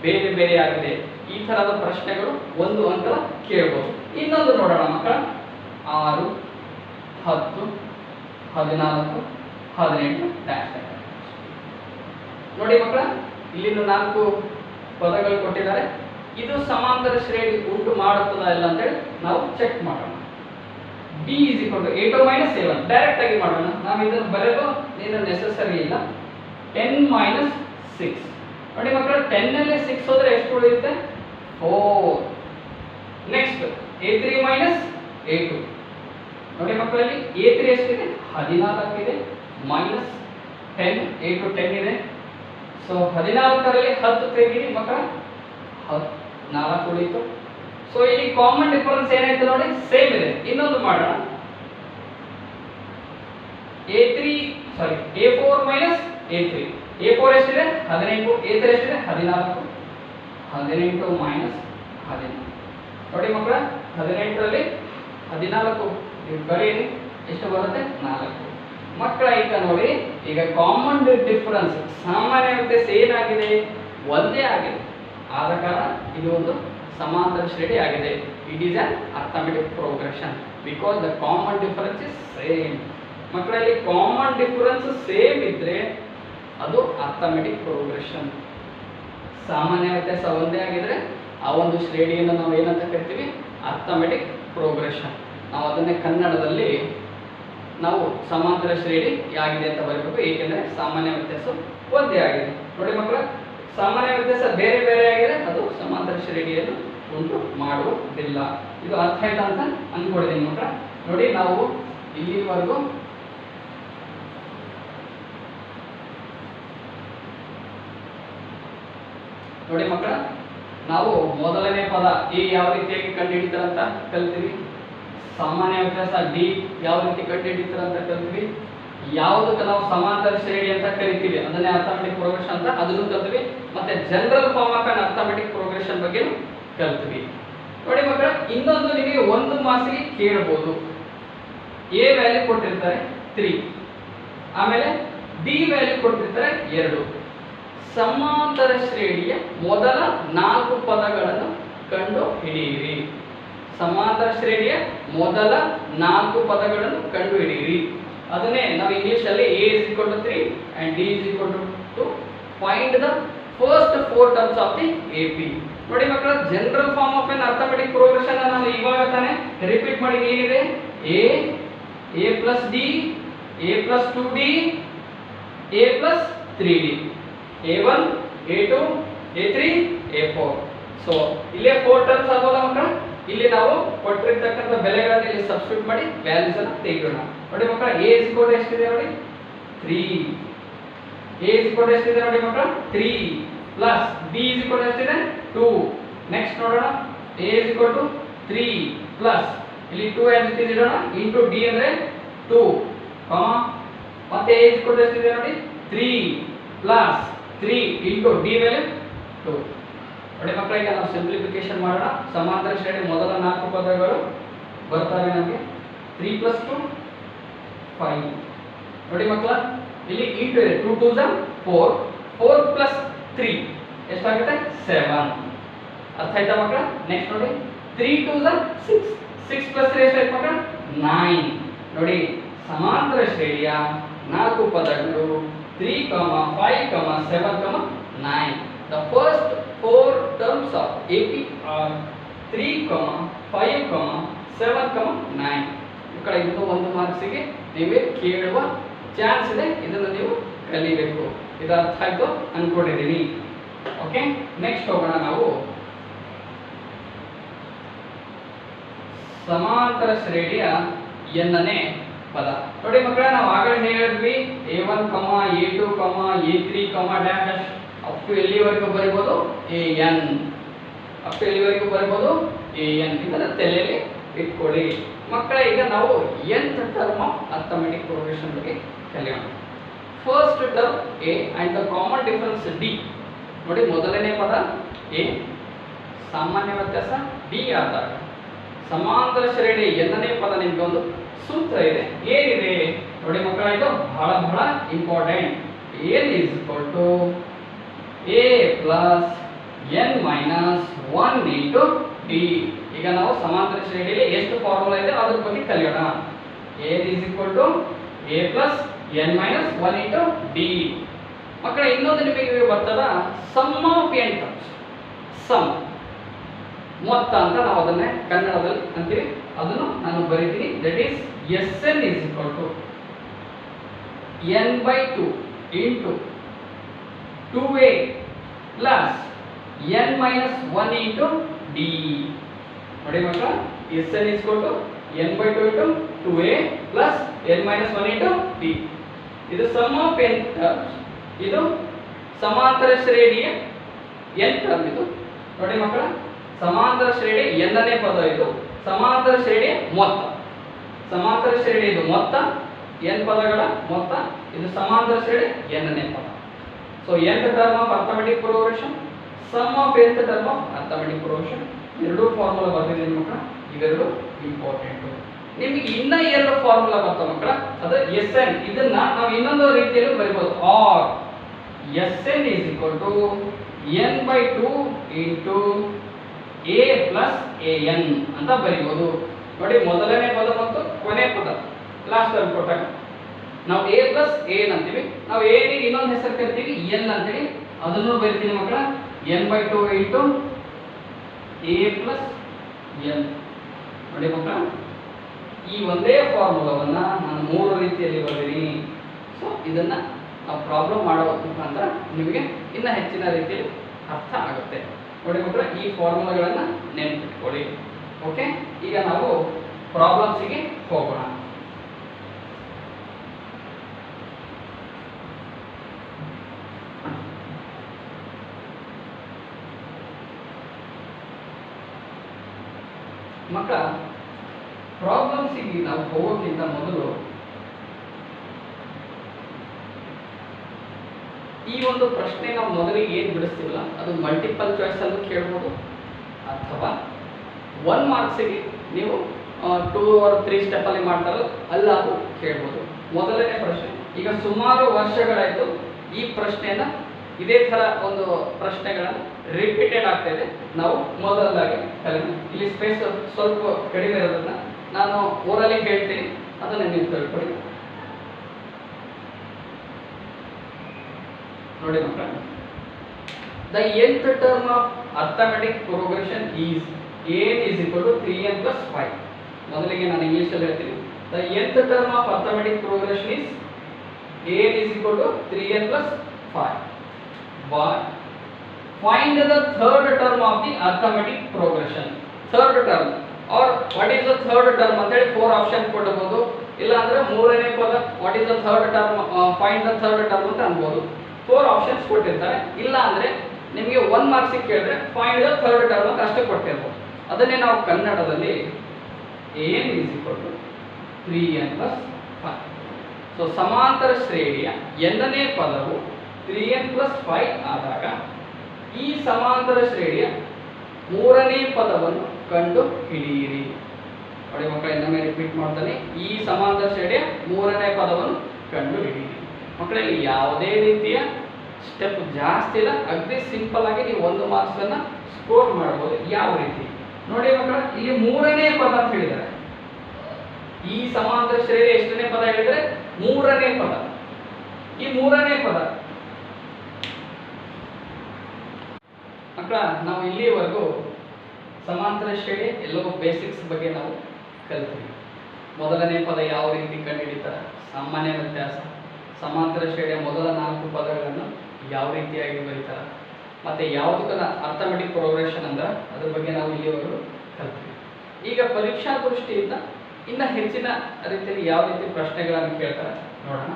ಬೇರೆ ಬೇರೆ ಆಗಿದೆ. ಈ ತರದ ಪ್ರಶ್ನೆಗಳು ಒಂದು ಅಂಕ ಕೇಳಬಹುದು. ಇನ್ನೊಂದು ನೋಡೋಣ ಮಕ್ಕಳ, 6, 10, 14, 18 ಡ್ಯಾಶ್. ನೋಡಿ ಮಕ್ಕಳ, ಇಲ್ಲಿಂದ 4 ಪದಗಳು ಕೊಟ್ಟಿದ್ದಾರೆ. ಇದು ಸಮಾಂತರ ಶ್ರೇಣಿ ಉಂಟು ಮಾಡುತ್ತದಾ ಇಲ್ಲ ಅಂತೇಳಿ ನಾವು ಚೆಕ್ ಮಾಡೋಣ. b is equal to a2 minus a1. Direct ಆಗಿ ಮಾಡೋಣ. ನಾವು ಇದನ್ನು ಬರೆಯಲು ಏನು ನೆಸೆಸರಿ ಇಲ್ಲ. 10 ಮೈನಸ್ 6. ನೋಡಿ ಮಕ್ಕಳ, 10 ನಲ್ಲಿ 6 ಹೋದ್ರೆ ಎಷ್ಟು ಉಳಿಯುತ್ತೆ? 4. Next a3 minus a2. ನೋಡಿ ಮಕ್ಕಳಲ್ಲಿ a3 ಎಷ್ಟಿದೆ? 14 ಇದೆ. ಮೈನಸ್ 10, a2 10 ಇದೆ. ಸೊ 14ರಲ್ಲಿ 10 ತೆಗೀರಿ ಮಕ್ಕಳ, 4 ಉಳಿತು. ಸೊ ಇಲ್ಲಿ ಕಾಮನ್ ಡಿಫರೆನ್ಸ್ ಏನಾಯ್ತು ನೋಡಿ? ಸೇಮ್ ಇದೆ. ಇನ್ನೊಂದು ಮಾಡೋಣ. a4 minus a3. a4 ಎಷ್ಟಿದೆ? 18. a3 ಎಷ್ಟಿದೆ? 14. 18 ಮೈನಸ್ 14. ನೋಡಿ ಮಕ್ಕಳ, 18ರಲ್ಲಿ 14 ನೀವು ಕರೀರಿ, ಎಷ್ಟು ಬರುತ್ತೆ? 4. ಮಕ್ಕಳ ಈಗ ನೋಡಿ, ಈಗ ಕಾಮನ್ ಡಿಫರೆನ್ಸ್, ಸಾಮಾನ್ಯ ವ್ಯತ್ಯಾಸ ಏನಾಗಿದೆ? ಒಂದೇ ಆಗಿದೆ. ಆದ ಕಾರಣ ಇದು ಒಂದು ಸಮಾಂತರ ಶ್ರೇಣಿ ಆಗಿದೆ. It is an arithmetic progression because the common difference is same. ಮಕ್ಕಳಲ್ಲಿ ಕಾಮನ್ ಡಿಫರೆನ್ಸ್ ಸೇಮ್ ಇದ್ರೆ ಅದು ಅರ್ಥಮೆಟಿಕ್ ಪ್ರೋಗ್ರೆಷನ್. ಸಾಮಾನ್ಯ ವ್ಯತ್ಯಾಸ ಒಂದೇ ಆಗಿದ್ರೆ ಆ ಒಂದು ಶ್ರೇಣಿಯನ್ನು ನಾವು ಏನಂತ ಕರಿತೀವಿ? Arithmetic progression. ನಾವು ಅದನ್ನೇ ಕನ್ನಡದಲ್ಲಿ ನಾವು ಸಮಾಂತರ ಶ್ರೇಣಿ ಯಾಗಿದೆ ಅಂತ ಬರಬೇಕು, ಏಕೆಂದರೆ ಸಾಮಾನ್ಯ ವ್ಯತ್ಯಾಸ ಒಂದೇ ಆಗಿದೆ. ನೋಡಿ ಮಕ್ಕಳ, ಸಾಮಾನ್ಯ ವ್ಯತ್ಯಾಸ ಬೇರೆ ಬೇರೆ ಆಗಿದೆ, ಅದು ಸಮಾಂತರ ಶ್ರೇಣಿಯನ್ನು ಉಂಟು ಮಾಡುವುದಿಲ್ಲ. ಇದು ಅರ್ಥ ಆಯ್ತಾ ಅಂತ ಅಂದ್ಕೊಂಡಿದ್ದೀನಿ ಮಕ್ಕಳ. ನೋಡಿ, ನಾವು ಇಲ್ಲಿವರೆಗೂ ನೋಡಿ ಮಕ್ಕಳ, ನಾವು ಮೊದಲನೇ ಪದ ಎ ಯಾವ ರೀತಿಯಾಗಿ ಕಂಡುಹಿಡಿತಾರಂತ ಕಲ್ತೀವಿ. ಸಾಮಾನ್ಯ ವ್ಯತ್ಯಾಸ ಡಿ ಯಾವ ರೀತಿ ಕಂಡುಹಿಡಿತಾರಂತ ಕಲ್ತೀವಿ. ಯಾವುದಕ್ಕೆ ನಾವು ಸಮಾಂತರ ಶ್ರೇಣಿ ಅಂತ ಕರಿತೀವಿ ಅದನ್ನೇ ಅರ್ಥಮೆಟಿಕ್ ಪ್ರೋಗ್ರೆಷನ್ ಅಂತ ಅದನ್ನು ಕಲ್ತೀವಿ. ಮತ್ತೆ general form of an arithmetic progression ಬಗ್ಗೆ ಕಲ್ತೀವಿ. ನೋಡಿ ಮಕ್ಕಳ, ಇನ್ನೊಂದು ನಿಮಗೆ 1 ಮಾರ್ಕ್ಸ್ಗೆ ಕೇಳಬಹುದು. ಎ ವ್ಯಾಲ್ಯೂ ಕೊಟ್ಟಿರ್ತಾರೆ 3, ಆಮೇಲೆ ಡಿ ವ್ಯಾಲ್ಯೂ ಕೊಟ್ಟಿರ್ತಾರೆ 2. ಸಮಾಂತರ ಶ್ರೇಣಿಯ ಮೊದಲ 4 ಪದಗಳನ್ನು ಕಂಡು ಹಿಡಿಯಿರಿ. ಸಮಾಂತರ ಶ್ರೇಣಿಯ ಮೊದಲ 4 ಪದಗಳನ್ನು ಕಂಡು ಹಿಡಿಯಿರಿ. ಅದನ್ನೇ ನಾವು ಇಂಗ್ಲಿಷ್ ಅಲ್ಲಿ a is equal to 3 and d is equal to 2. Find the first 4 terms of the AP. ನೋಡಿ ಮಕ್ಕಳ, general form of an arithmetic progression ನಾನು ಇವಾಗ ತಾನೇ ರಿಪೀಟ್ ಮಾಡಿ ಏನಿದೆ? a plus d, a plus 2d, a plus 3d, a1, a2, a3, a4. So ಇಲ್ಲೇ 4 terms ಆಗೋಲ್ಲ ಮಕ್ಕಳ. ಇಲ್ಲಿ ನಾವು ಕೊಟ್ಟಿರ್ತಕ್ಕಂಥ ಬೆಲೆಗಳನ್ನು ಇಲ್ಲಿ ಸಬ್ಸ್ಟಿಟ್ಯೂಟ್ ಮಾಡಿ ವ್ಯಾಲ್ಯೂಸ್ ಅನ್ನು ತೆಗೆಯೋಣ. ನೋಡಿ ಮಕ್ಕಳ, a is equal to ಎಷ್ಟಿದೆ ನೋಡಿ? 3. a is equal to ಎಷ್ಟಿದೆ ನೋಡಿ ಮಕ್ಕಳ? 3. Plus b is equal to ಎಷ್ಟಿದೆ 2. ನೆಕ್ಸ್ಟ್ ನೋಡೋಣ a is equal to 3 plus ಇಲ್ಲಿ 2 as it is ಇಡೋಣ ಇಂಟು d ಅಂದ್ರೆ 2 ಕಾಮ ಮತ್ತೆ a ಇಸ್ ಈಕ್ವಲ್ ಟು ಎಷ್ಟಿದೆ ನೋಡಿ 3 ಪ್ಲಸ್ 3 ಇಂಟು d ಮೇಲೆ 2. ನೋಡಿ ಮಕ್ಕಳೇ, ಈಗ ನಾವು ಸಿಂಪ್ಲಿಫಿಕೇಶನ್ ಮಾಡೋಣ. ಸಮಾಂತರ ಶ್ರೇಣಿ ಮೊದಲ 4 ಪದಗಳು ಬರ್ತಾವೆ ನಮಗೆ 3 + 2 5. ನೋಡಿ ಮಕ್ಕಳ, ಇಲ್ಲಿ ಇಂಟು ಇದೆ 2 2 4 4 + 3 ಎಷ್ಟಾಗುತ್ತೆ 7. ಅರ್ಥ ಆಯ್ತಾ ಮಕ್ಕಳ? ನೆಕ್ಸ್ಟ್ ನೋಡಿ 3 2 6 6 + 3 ಎಷ್ಟಾಯ್ತು ಮಕ್ಕಳ 9. ನೋಡಿ ಸಮಾಂತರ ಶ್ರೇಣಿಯ 4 ಪದಗಳು 3, 5, 7, 9. The first 4 terms of AP are 3, 5, 7, 9. ಮಕ್ಕಳ, ಇದು 1 ಮಾರ್ಕ್ಸಿಗೆ ನೀವೇ ಕೇಳುವ ಚಾನ್ಸ್ ಇದೆ. ಇದನ್ನು ನೀವು ಕಲಿಬೇಕು. ಇದು ಅರ್ಥ ಆಯ್ತು ಅನ್ಕೊಂಡಿದ್ದೀನಿ. ಓಕೆ, ನೆಕ್ಸ್ಟ್ ಹೋಗೋಣ ನಾವು ಸಮಾಂತರ ಶ್ರೇಣಿಯ ಎನ್ನನೇ ಪದ. ನೋಡಿ ಮಕ್ಕಳ, ನಾವು ಆಗಲೇ ಹೇಳಿದ್ವಿ a1, a2, a3, dash up to ಎಲ್ಲಿವರೆಗೂ ಬರೀಬಹುದು an. ಅಪ್ ಟು ಎಲ್ಲಿವರೆಗೂ ಬರೀಬಹುದು an. ಇದನ್ನ ತಲೆಯಲ್ಲಿ ಇಟ್ಕೊಳ್ಳಿ ಮಕ್ಕಳ. ಈಗ ನಾವು nth term of arithmetic progression ಬಗ್ಗೆ ಕಲಿಯೋಣ. First term a and the common difference d. ನೋಡಿ ಮೊದಲನೇ ಪದ a, ಸಾಮಾನ್ಯ ವ್ಯತ್ಯಾಸ d ಆದಾಗ ಸಮಾಂತರ ಶ್ರೇಣಿ ಎನ್ನನೇ ಪದ ನಿಮ್ಗೆ ಒಂದು ಸೂತ್ರ ಇದೆ. ಏನಿದೆ ನೋಡಿ ಮಕ್ಕಳ, ಇದು ಬಹಳ ಬಹಳ important. n is equal to a plus n minus 1 into d. ಈಗ ನಾವು ಸಮಾಂತರ ಶ್ರೇಣಿಯಲ್ಲಿ ಎಷ್ಟು ಫಾರ್ಮುಲಾ ಇದೆ ಅದ್ರ ಬಗ್ಗೆ ಕಲಿಯೋಣ. a is equal to a plus n minus 1 into d. ಮಕ್ಕಳ, ಇನ್ನೊಂದು ನಿಮಗೆ ಬರ್ತದ sum of n terms. Sum ಮೊತ್ತ ಅಂತ ನಾವು ಅದನ್ನೇ ಕನ್ನಡದಲ್ಲಿ ಅಂತೀವಿ. ಅದನ್ನು ನಾನು ಬರೀತೀನಿ. That is Sn is equal to n/2 into 2a plus n minus 1 into d. ನೋಡಿ ಮಕ್ಕಳ, Sn is equal to n/2 into 2a plus n minus 1 into d. ಇದು ಸಮ್ ಆಫ್ n ಟರ್ಮ್ಸ್. ಇದು ಸಮಾಂತರ ಶ್ರೇಣಿಯ n ಟರ್ಮ್. ಇದು ನೋಡಿ ಮಕ್ಕಳ, ಸಮಾಂತರ ಶ್ರೇಣಿ ಎನ್ನನೇ ಪದ. ಇದು ಸಮಾಂತರ ಶ್ರೇಣಿಯ ಮೊತ್ತ. ಸಮಾಂತರ ಶ್ರೇಣಿ ಇದು ಮೊತ್ತ, n ಪದಗಳ ಮೊತ್ತ. ಇದು ಸಮಾಂತರ ಶ್ರೇಣಿ ಎನ್ನನೇ ಪದ. So nth term of arithmetic progression, sum of nth term of arithmetic progression, ಎರಡೂ ಫಾರ್ಮುಲಾ ಬರ್ತಿದೆ ಮಕ್ಕಳ. ಇವೆರಡು ಇಂಪಾರ್ಟೆಂಟ್. ನಿಮಗೆ ಇನ್ನ 2 ಫಾರ್ಮುಲಾ ಬರ್ತಾವ ಮಕ್ಕಳ. ಅದು Sn. ಇದನ್ನ ನಾವು ಇನ್ನೊಂದು ರೀತಿಯಲ್ಲಿ ಬರೀಬಹುದು. Or Sn is equal to n/2 into a plus an ಅಂತ ಬರೀಬಹುದು. ನೋಡಿ ಮೊದಲನೇ ಪದ ಮತ್ತು ಕೊನೆ ಪದ ಲಾಸ್ಟ್ ಅಲ್ಲಿ ಕೊಟ್ಟಾಗ ನಾವು a plus an ಅಂತೀವಿ. ನಾವು a ಗೆ ಇನ್ನೊಂದು ಹೆಸರು ಕರಿತೀವಿ n ಅಂತೇಳಿ. ಅದನ್ನು ಬರೀತೀನಿ ಮಕ್ಕಳ. n/2 into a plus n. ನೋಡಿ ಮಕ್ಕಳ, ಈ ಒಂದೇ ಫಾರ್ಮುಲಾವನ್ನ ನಾನು 3 ರೀತಿಯಲ್ಲಿ ಬರೆದಿದ್ದೀನಿ. ಸೊ ಇದನ್ನ ನಾವು ಪ್ರಾಬ್ಲಮ್ ಮಾಡುವ ಮುಖಾಂತರ ನಿಮಗೆ ಇನ್ನ ಹೆಚ್ಚಿನ ರೀತಿಯಲ್ಲಿ ಅರ್ಥ ಆಗುತ್ತೆ. ನೋಡಿ ಮಕ್ಕಳ, ಈ ಫಾರ್ಮುಲಾಗಳನ್ನ ನೆನಪಿಟ್ಕೊಳ್ಳಿ. ಓಕೆ, ಈಗ ನಾವು ಪ್ರಾಬ್ಲಮ್ಸಿಗೆ ಹೋಗೋಣ. ಮಕ್ಕಳ, ಪ್ರಾಬ್ಲಮ್ಸಿಗೆ ನಾವು ಹೋಗೋಕ್ಕಿಂತ ಮೊದಲು ಈ ಒಂದು ಪ್ರಶ್ನೆ ನಾವು ಮೊದಲಿಗೆ ಏನು ಬಿಡಿಸ್ತಿಲ್ಲ ಅದು ಮಲ್ಟಿಪಲ್ ಚಾಯ್ಸ್ ಅಲ್ಲೂ ಕೇಳ್ಬೋದು, ಅಥವಾ 1 ಮಾರ್ಕ್ಸಿಗೆ ನೀವು 2 or 3 ಸ್ಟೆಪ್ಪಲ್ಲಿ ಮಾಡ್ತಾರಲ್ಲ ಅಲ್ಲಾದರೂ ಕೇಳ್ಬೋದು. ಮೊದಲನೇ ಪ್ರಶ್ನೆ, ಈಗ ಸುಮಾರು ವರ್ಷಗಳಾಯಿತು ಈ ಪ್ರಶ್ನೆಯನ್ನು ಇದೇ ಥರ ಒಂದು ಪ್ರಶ್ನೆಗಳನ್ನು ರಿಪೀಟೆಡ್ ಆಗ್ತಾ ಇದೆ. ನಾವು ಮೊದಲಾಗಿ ಕಲಿಯೋಣ. ಇಲ್ಲಿ ಸ್ಪೇಸ್ ಸ್ವಲ್ಪ ಕಡಿಮೆ ಇರೋದನ್ನ ನಾನು ಓರಲಿ ಹೇಳ್ತೀನಿ, ಅದನ್ನು ನೀವು ತಿಳ್ಕೊಳ್ಳಿ. ನೋಡಿ ಮಕ್ಕಳ, the nth term of arithmetic progression is n is equal to 3n plus 5. ಮೊದಲಿಗೆ ನಾನು ಇಂಗ್ಲಿಷಲ್ಲಿ ಹೇಳ್ತೀನಿ. The nth term of arithmetic progression is n is equal to 3n plus 5. But find the third term of the arithmetic progression. Third term or what is the third term ಅಂತ ಹೇಳಿ 4 option ಕೊಡಬಹುದು. ಇಲ್ಲ ಅಂದ್ರೆ ಮೂರನೇ ಪದ what is the third term, find the third term ಅಂತ ಅನ್ಬೋದು. 4 options ಕೊಟ್ಟಿರ್ತಾರೆ. ಇಲ್ಲ ಅಂದ್ರೆ ನಿಮಗೆ 1 ಮಾರ್ಕ್ಸಿಗೆ ಕೇಳಿದ್ರೆ ಫೈಂಡ್ ದ ಥರ್ಡ್ ಟರ್ಮ್ ಅಂತ ಅಷ್ಟೇ ಕೊಟ್ಟಿರ್ಬೋದು. ಅದನ್ನೇ ನಾವು ಕನ್ನಡದಲ್ಲಿ an is equal to 3n plus 5. So ಸಮಾಂತರ ಶ್ರೇಣಿಯ nನೇ ಪದವು 3n plus 5 ಆದಾಗ ಈ ಸಮಾಂತರ ಶ್ರೇಣಿಯ ಮೂರನೇ ಪದವನ್ನು ಕಂಡು ಹಿಡಿಯಿರಿ. ನೋಡಿ ಮಕ್ಕಳೇ, ಇನ್ನೊಮ್ಮೆ ರಿಪೀಟ್ ಮಾಡ್ತಾನೆ, ಈ ಸಮಾಂತರ ಶ್ರೇಣಿಯ ಮೂರನೇ ಪದವನ್ನು ಕಂಡು ಹಿಡಿಯಿರಿ. ಮಕ್ಕಳಲ್ಲಿ ಯಾವುದೇ ರೀತಿಯ ಸ್ಟೆಪ್ ಜಾಸ್ತಿ ಇಲ್ಲ, ಅಗದಿ ಸಿಂಪಲ್ ಆಗಿ ನೀವು 1 ಮಾರ್ಕ್ಸ್ ಅನ್ನ ಸ್ಕೋರ್ ಮಾಡಬಹುದು. ಯಾವ ರೀತಿ ನೋಡಿ ಮಕ್ಕಳ, ಇಲ್ಲಿ ಮೂರನೇ ಪದ ಅಂತ ಹೇಳಿದ್ದಾರೆ. ಈ ಸಮಾಂತರ ಶ್ರೇಣಿ ಎಷ್ಟನೇ ಪದ ಹೇಳಿದ್ರೆ ಮೂರನೇ ಪದ. ಈ ಮೂರನೇ ಪದ ಮಕ್ಕಳ, ನಾವು ಇಲ್ಲಿವರೆಗೂ ಸಮಾಂತರ ಶ್ರೇಣಿ ಎಲ್ಲವೂ ಬೇಸಿಕ್ಸ್ ಬಗ್ಗೆ ನಾವು ಕಲಿತೀವಿ. ಮೊದಲನೇ ಪದ ಯಾವ ರೀತಿ ಕಂಡುಹಿಡಿತಾರೆ, ಸಾಮಾನ್ಯ ವ್ಯತ್ಯಾಸ, ಸಮಾಂತರ ಶ್ರೇಣಿಯ ಮೊದಲ 4 ಪದಗಳನ್ನು ಯಾವ ರೀತಿಯಾಗಿ ಬರೀತಾರೆ, ಮತ್ತೆ ಯಾವುದಕ್ಕನ್ನ ಅರ್ಥಮೆಟಿಕ್ ಪ್ರೋಗ್ರೆಷನ್ ಅಂದ್ರೆ ಅದ್ರ ಬಗ್ಗೆ ನಾವು ಇಲ್ಲಿವರೆಗೂ ಕಲಿತೀವಿ. ಈಗ ಪರೀಕ್ಷಾ ದೃಷ್ಟಿಯಿಂದ ಇನ್ನು ಹೆಚ್ಚಿನ ರೀತಿಯಲ್ಲಿ ಯಾವ ರೀತಿ ಪ್ರಶ್ನೆಗಳನ್ನು ಕೇಳ್ತಾರೆ ನೋಡೋಣ.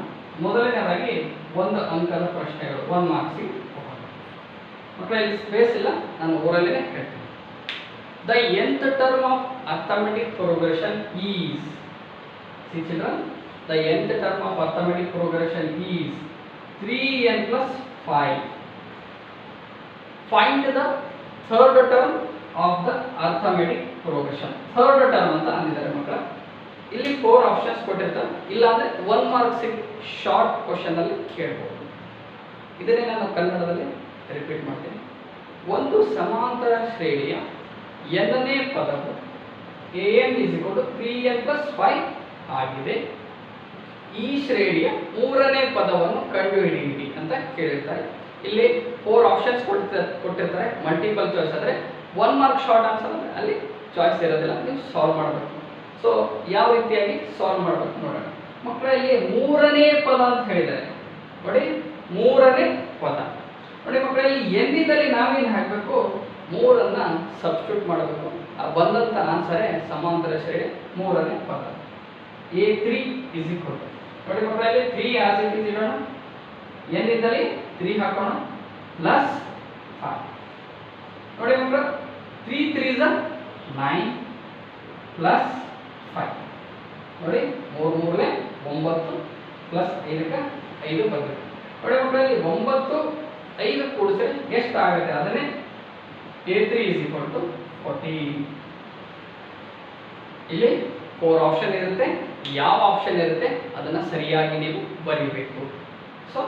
ಮೊದಲನೇದಾಗಿ 1 ಅಂಕದ ಪ್ರಶ್ನೆಗಳು, 1 ಮಾರ್ಕ್ಸಿಗೆ ಮಕ್ಕಳಲ್ಲಿ ಸ್ಪೇಸ್ ಇಲ್ಲ, ನಾನು ಊರಲ್ಲೇ ಹೇಳ್ತೀನಿ. The nth term of arithmetic progression is, see children, the nth term of arithmetic progression is 3n plus 5. Find the third term of the arithmetic progression. Third term ಅಂತ ಅಂದಿದ್ದಾರೆ ಮಕ್ಕಳ. ಇಲ್ಲಿ 4 ಆಪ್ಷನ್ಸ್ ಕೊಟ್ಟಿರ್ತಾರೆ, ಇಲ್ಲ ಅಂದ್ರೆ 1 ಮಾರ್ಕ್ಸ್ ಶಾರ್ಟ್ ಕ್ವಶನ್ ಅಲ್ಲಿ ಕೇಳಬಹುದು. ಇದನ್ನೇ ನಾನು ಕನ್ನಡದಲ್ಲಿ ರಿಪೀಟ್ ಮಾಡ್ತೀನಿ. ಒಂದು ಸಮಾಂತರ ಶ್ರೇಣಿಯ nನೇ ಪದವು an is equal to 3n plus 5 ಆಗಿದೆ. ಈ ಶ್ರೇಣಿಯ ಮೂರನೇ ಪದವನ್ನು ಕಂಡುಹಿಡಿಯಿರಿ ಅಂತ ಕೇಳಿರ್ತಾರೆ. ಇಲ್ಲಿ 4 ಆಪ್ಷನ್ಸ್ ಕೊಟ್ಟಿರ್ತಾರೆ, ಮಲ್ಟಿಪಲ್ ಚಾಯ್ಸ್ ಆದರೆ 1 ಮಾರ್ಕ್ ಶಾರ್ಟ್ ಆನ್ಸರ್ ಅಂದರೆ ಅಲ್ಲಿ ಚಾಯ್ಸ್ ಇರೋದಿಲ್ಲ, ನೀವು ಸಾಲ್ವ್ ಮಾಡಬೇಕು. ಸೊ ಯಾವ ರೀತಿಯಾಗಿ ಸಾಲ್ವ್ ಮಾಡಬೇಕು ನೋಡೋಣ ಮಕ್ಕಳಲ್ಲಿ. ಮೂರನೇ ಪದ ಅಂತ ಹೇಳಿದ್ದಾರೆ ನೋಡಿ, ಮೂರನೇ ಪದ ನೋಡಿ ಮಕ್ಕಳಲ್ಲಿ ಎನ್ನಿದಲ್ಲಿ ನಾವೇನು ಹಾಕಬೇಕು, 3ಅನ್ನ ಸಬ್ಸ್ಟಿಟ್ಯೂಟ್ ಮಾಡಬೇಕು. ಆ ಬಂದಂಥ ಆನ್ಸರೇ ಸಮಾಂತರ ಶ್ರೇಣಿ ಮೂರನೇ ಪದ. a3 is equal to ನೋಡಿ ಮಕ್ಕಳಲ್ಲಿ 3 ಆಸ್ ಇಟ್ ಇಸ್ ಇಡೋಣ, ಎನ್ನಿದ್ದಲ್ಲಿ 3 ಹಾಕೋಣ ಪ್ಲಸ್ 5. ನೋಡಿ ಮಕ್ಕಳು, 3 3s 9 ಪ್ಲಸ್ 5 ನೋಡಿ 3 3 9 ಪ್ಲಸ್ 5ಕ್ಕೆ 5 ಬರುತ್ತೆ. ನೋಡಿ ಮಕ್ಕಳಲ್ಲಿ 9 5 ಕೂಡಿಸಿದ್ರೆ ಎಷ್ಟು ಆಗುತ್ತೆ, ಅದನ್ನೇ a3 is equal to 14. ಇಲ್ಲಿ 4 ಆಪ್ಷನ್ ಇರುತ್ತೆ, ಯಾವ ಆಪ್ಷನ್ ಇರುತ್ತೆ ಅದನ್ನ ಸರಿಯಾಗಿ ನೀವು ಬರೀಬೇಕು. ಸೊ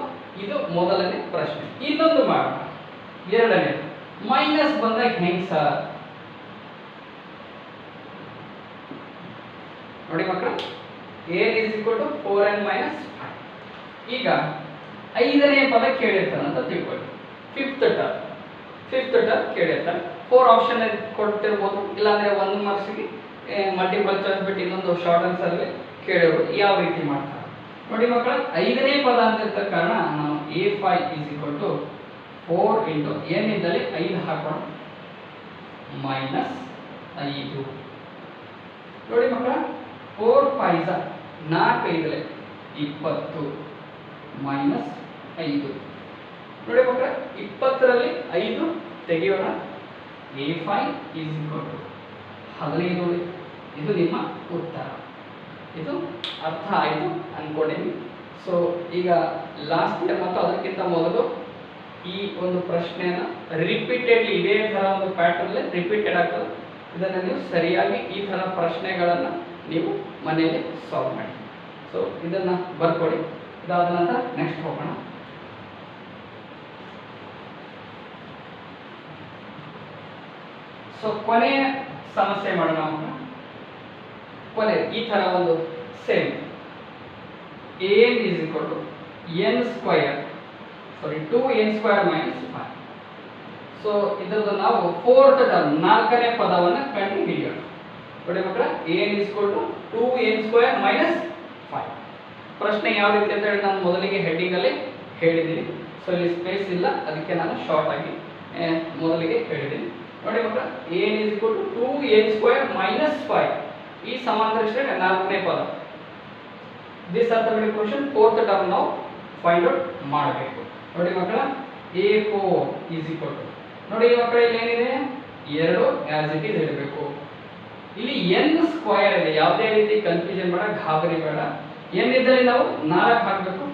ಇದು ಮೊದಲನೇ ಪ್ರಶ್ನೆ. ಇನ್ನೊಂದು ಮಾಡೋಣ, ಎರಡನೇ ಮೈನಸ್ ಬಂದಾಗ ಹೆಂಗ್ ಸರ್ ನೋಡಿ ಮಕ್ಕಳು, a is equal to 4n minus 5. ಈಗ 5ನೇ ಪದ ಕೇಳಿರ್ತಾನೆ ಅಂತ ತಿಳ್ಕೊಳ್ಳಿ. ಫಿಫ್ತ್ ಟರ್ಮ್ ಕೇಳಿರ್ತಾನೆ, 4 ಆಪ್ಷನ್ ಕೊಟ್ಟಿರ್ಬೋದು, ಇಲ್ಲಾಂದ್ರೆ 1 ಮಾರ್ಕ್ಸ್ಗೆ ಮಲ್ಟಿಪಲ್ ಚಾಯ್ಸ್ ಬಿಟ್ಟು ಇನ್ನೊಂದು ಶಾರ್ಟ್ ಆನ್ಸರ್ ಕೇಳಿರೋದು. ಯಾವ ರೀತಿ ಮಾಡ್ತಾರೆ ನೋಡಿ ಮಕ್ಕಳ, 5ನೇ ಪದ ಅಂತ ಇರ್ತ ಕಾರಣ ನಾವು a5 is equal to 4 into n ಇದ್ದಲ್ಲಿ 5 ಹಾಕೋಣ ಮೈನಸ್ 5. ನೋಡಿ ಮಕ್ಕಳ, 4 5 4 5 20 ಮೈನಸ್ 5. ನೋಡಿ ಮಕ್ಕಳ, 20ರಲ್ಲಿ 5 ತೆಗೆಯೋಣ, a5 is equal to 15. ಇದು ನಿಮ್ಮ ಉತ್ತರ. ಇದು ಅರ್ಥ ಆಯಿತು ಅಂದ್ಕೊಂಡಿದ್ದೀನಿ. ಸೊ ಈಗ ಲಾಸ್ಟ್ ಇಯರ್ ಮತ್ತು ಅದಕ್ಕಿಂತ ಮೊದಲು ಈ ಒಂದು ಪ್ರಶ್ನೆಯನ್ನು ರಿಪೀಟೆಡ್ಲಿ ಇದೇ ಥರ ಒಂದು ಪ್ಯಾಟರ್ನಲ್ಲಿ ರಿಪೀಟೆಡ್ ಆಗ್ತದೆ. ಇದನ್ನು ನೀವು ಸರಿಯಾಗಿ ಈ ಥರ ಪ್ರಶ್ನೆಗಳನ್ನು ನೀವು ಮನೆಯಲ್ಲಿ ಸಾಲ್ವ್ ಮಾಡಿ. ಸೊ ಇದನ್ನು ಬರ್ಕೊಳ್ಳಿ. ಇದಾದ ನಂತರ ನೆಕ್ಸ್ಟ್ ಹೋಗೋಣ. ಸೊ ಕೊನೆಯ ಸಮಸ್ಯೆ ಮಾಡೋಣ. ಕೊನೆ ಈ ಥರ ಒಂದು same an is equal to n square, sorry 2n square minus 5. So ಇದರದ್ದು ನಾವು 4th ಟರ್ಮ್ 4ನೇ ಪದವನ್ನು ಕಂಡು ಹಿಡಿಯೋಣ. ನೋಡಿ ಮಕ್ಕಳ, an is equal to 2n square minus 5. ಪ್ರಶ್ನೆ ಯಾವ ರೀತಿ ಅಂತ ಹೇಳಿ ನಾನು ಮೊದಲಿಗೆ ಹೆಡ್ಡಿಂಗ್ ಅಲ್ಲಿ ಹೇಳಿದ್ದೀನಿ. ಸೊ ಇಲ್ಲಿ ಸ್ಪೇಸ್ ಇಲ್ಲ, ಅದಕ್ಕೆ ನಾನು ಶಾರ್ಟ್ ಆಗಿ ಮೊದಲಿಗೆ ಹೇಳಿದ್ದೀನಿ. ನೋಡಿ ಮಕ್ಕಳ, an is equal to 2n square minus 5. ಈ ಸಮಾಂತರ ಶ್ರೇಣಿ 4ನೇ ಪದ. This arithmetic question 4th term ನಾವು ಫೈಂಡ್ ಔಟ್ ಮಾಡಬೇಕು. ನೋಡಿ ಮಕ್ಕಳ, A4 is equal to ನೋಡಿ ಮಕ್ಕಳೇ ಇಲ್ಲಿ ಏನಿದೆ 2 as it is ಇಡಬೇಕು. ಇಲ್ಲಿ n ಸ್ಕ್ವೇರ್ ಇದೆ, ಯಾವುದೇ ರೀತಿ ಕನ್ಫ್ಯೂಷನ್ ಬೇಡ, ಗಾಬರಿ ಬೇಡ. n ಇದ್ದಲ್ಲಿ ನಾವು 4 ಹಾಕಬೇಕು,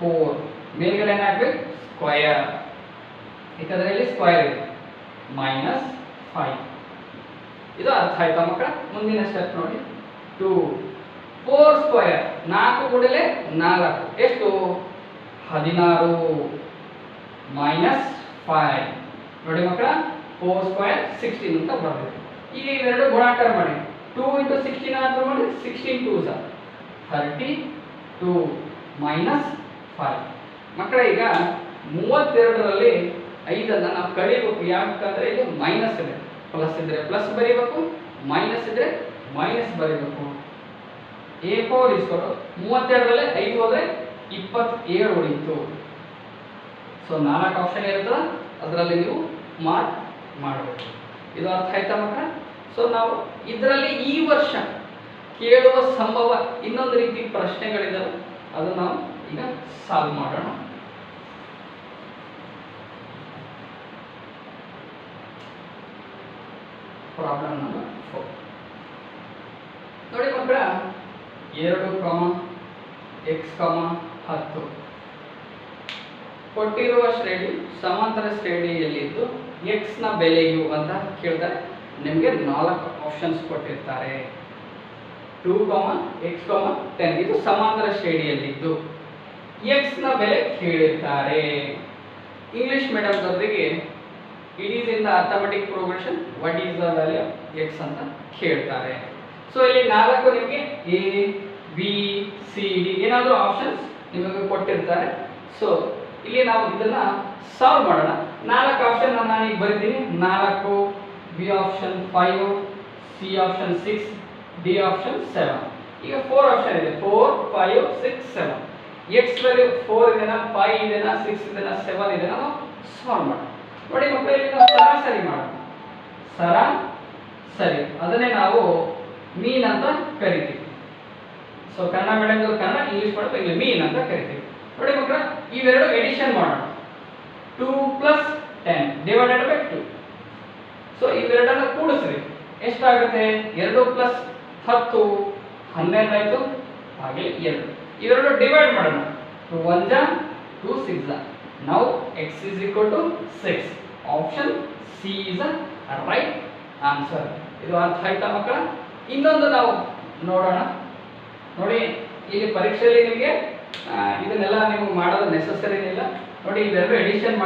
4 ಮೇಲ್ಗಡೆ ಏನು ಹಾಕಬೇಕು ಸ್ಕ್ವೇರ್, ಯಾಕಂದ್ರೆ ಇಲ್ಲಿ ಸ್ಕ್ವೇರ್ ಇದೆ, -5. ಇದು ಅರ್ಥ ಆಯ್ತಾ ಮಕ್ಕಳ? ಮುಂದಿನ ಸ್ಟೆಪ್ ನೋಡಿ 2 4 ಸ್ಕ್ವೇರ್ 4 ಕೂಡಲೇ 4 ಎಷ್ಟು 16 -5 ನೋಡಿ ಮಕ್ಕಳ 4 ಸ್ಕ್ವೇರ್ 16 ಅಂತ ಬರಬೇಕು. ಈಗ ಇವೆರಡು ಗುಣಾಕಾರ ಮಾಡಿ 2 × 16 ಆದ್ರೂ ಮಾಡಿ 16 2s 32 -5 ಮಕ್ಕಳ ಈಗ 32ರಲ್ಲಿ 5 ನಾವು ಕಳಿಬೇಕು, ಯಾಕಂದ್ರೆ ಇಲ್ಲಿ ಮೈನಸ್ ಇದೆ, ಪ್ಲಸ್ ಇದ್ರೆ ಪ್ಲಸ್ ಬರೀಬೇಕು, ಮೈನಸ್ ಇದ್ರೆ ಮೈನಸ್ ಬರೀಬೇಕು. A4 ಇಸ್ಕೊಂಡು 32ರಲ್ಲಿ 5 ಹೋದ್ರೆ 27 ಉಳಿತು. ಸೊ 4 ಆಪ್ಷನ್ ಇರ್ತದೆ, ಅದರಲ್ಲಿ ನೀವು ಮಾರ್ಕ್ ಮಾಡಬೇಕು. ಇದು ಅರ್ಥ ಆಯ್ತಾ ಮಕ್ಕಳ? ಸೊ ನಾವು ಇದರಲ್ಲಿ ಈ ವರ್ಷ ಕೇಳುವ ಸಂಭವ ಇನ್ನೊಂದು ರೀತಿ ಪ್ರಶ್ನೆಗಳಿದಾವೆ, ಅದನ್ನು ನಾವು ಈಗ ಸಾಲ್ವ್ ಮಾಡೋಣ. ಪ್ರಾಬ್ಲಮ್ ನಂಬರ್ 4 ನೋಡಿ ಮಕ್ಕಳ 2, x, 10 ಕೊಟ್ಟಿರುವ ಶ್ರೇಣಿ ಸಮಾಂತರ ಶ್ರೇಣಿಯಲ್ಲಿದ್ದು x ನ ಬೆಲೆಯು ಅಂತ ಕೇಳ್ತಾರೆ. ನಿಮಗೆ 4 ಆಪ್ಷನ್ಸ್ ಕೊಟ್ಟಿರ್ತಾರೆ. 2, x, 10 ಇದು ಸಮಾಂತರ ಶ್ರೇಣಿಯಲ್ಲಿದ್ದು x ನ ಬೆಲೆ ಕೇಳಿರ್ತಾರೆ. ಇಂಗ್ಲಿಷ್ ಮೀಡಿಯಂದವರಿಗೆ it is in the arithmetic progression what is the value of x ಅಂತ ಕೇಳ್ತಾರೆ. ಸೊ ಇಲ್ಲಿ 4 ನಿಮಗೆ A, B, C, D ಏನಾದರೂ ಆಪ್ಷನ್ಸ್ ನಿಮಗೆ ಕೊಟ್ಟಿರ್ತಾರೆ. ಸೊ ಇಲ್ಲಿ ನಾವು ಇದನ್ನ ಸಾಲ್ವ್ ಮಾಡೋಣ. 4 ಆಪ್ಷನ್ ನಾನು ಈಗ ಬರೀತೀನಿ. 4, B option 5, C option 6, D option 7. ಈಗ 4 ಆಪ್ಷನ್ ಇದೆ, 4, 5, 6, 7. x ವ್ಯಾಲ್ಯೂ 4 ಇದೆನಾ, 5 ಇದೆನಾ, 6 ಇದೆನಾ, 7 ಇದೆನಾ, ನಾವು ಸಾಲ್ವ್ ಮಾಡೋಣ. ನೋಡಿ ಮಕ್ಕಳೇ ಇಲ್ಲಿ ನಾವು ಸರಾಸರಿ ಮಾಡೋಣ. ಸರಾಸರಿ ಅದನ್ನೇ ನಾವು ಮೀನ್ ಅಂತ ಕರಿತೀವಿ. So Kannada medium Kannada, English ಮಾಡೋದು ಇಲ್ಲಿ ಮೀನ್ ಅಂತ ಕರಿತೀವಿ. ನೋಡಿ ಮಕ್ಕಳ ಇವೆರಡು ಎಡಿಷನ್ ಮಾಡೋಣ. 2 + 10 ಡಿವೈಡೆಡ್ ಬೈ 2. ಸೊ ಇವೆರಡನ್ನ ಕೂಡಿಸ್ರಿ, ಎಷ್ಟಾಗುತ್ತೆ? 2 + 10 12 ಆಯ್ತು, ಹಾಗೆ 2. ಇವೆರಡು ಡಿವೈಡ್ ಮಾಡೋಣ. 2 1 2 6. Now x is equal to 6. Option C is the right answer. ಇದು ಅರ್ಥ ಆಯ್ತಾ ಮಕ್ಕಳ? ಇನ್ನೊಂದು ನಾವು ನೋಡೋಣ. ನೋಡಿ ಇಲ್ಲಿ ಪರೀಕ್ಷೆಯಲ್ಲಿ ನಿಮಗೆ ಇದನ್ನೆಲ್ಲ ನೀವು ಮಾಡೋದು ನೆಸೆಸರಿ ಇಲ್ಲ. ನೋಡಿ ಇವೆರಡು ಎಡಿಷನ್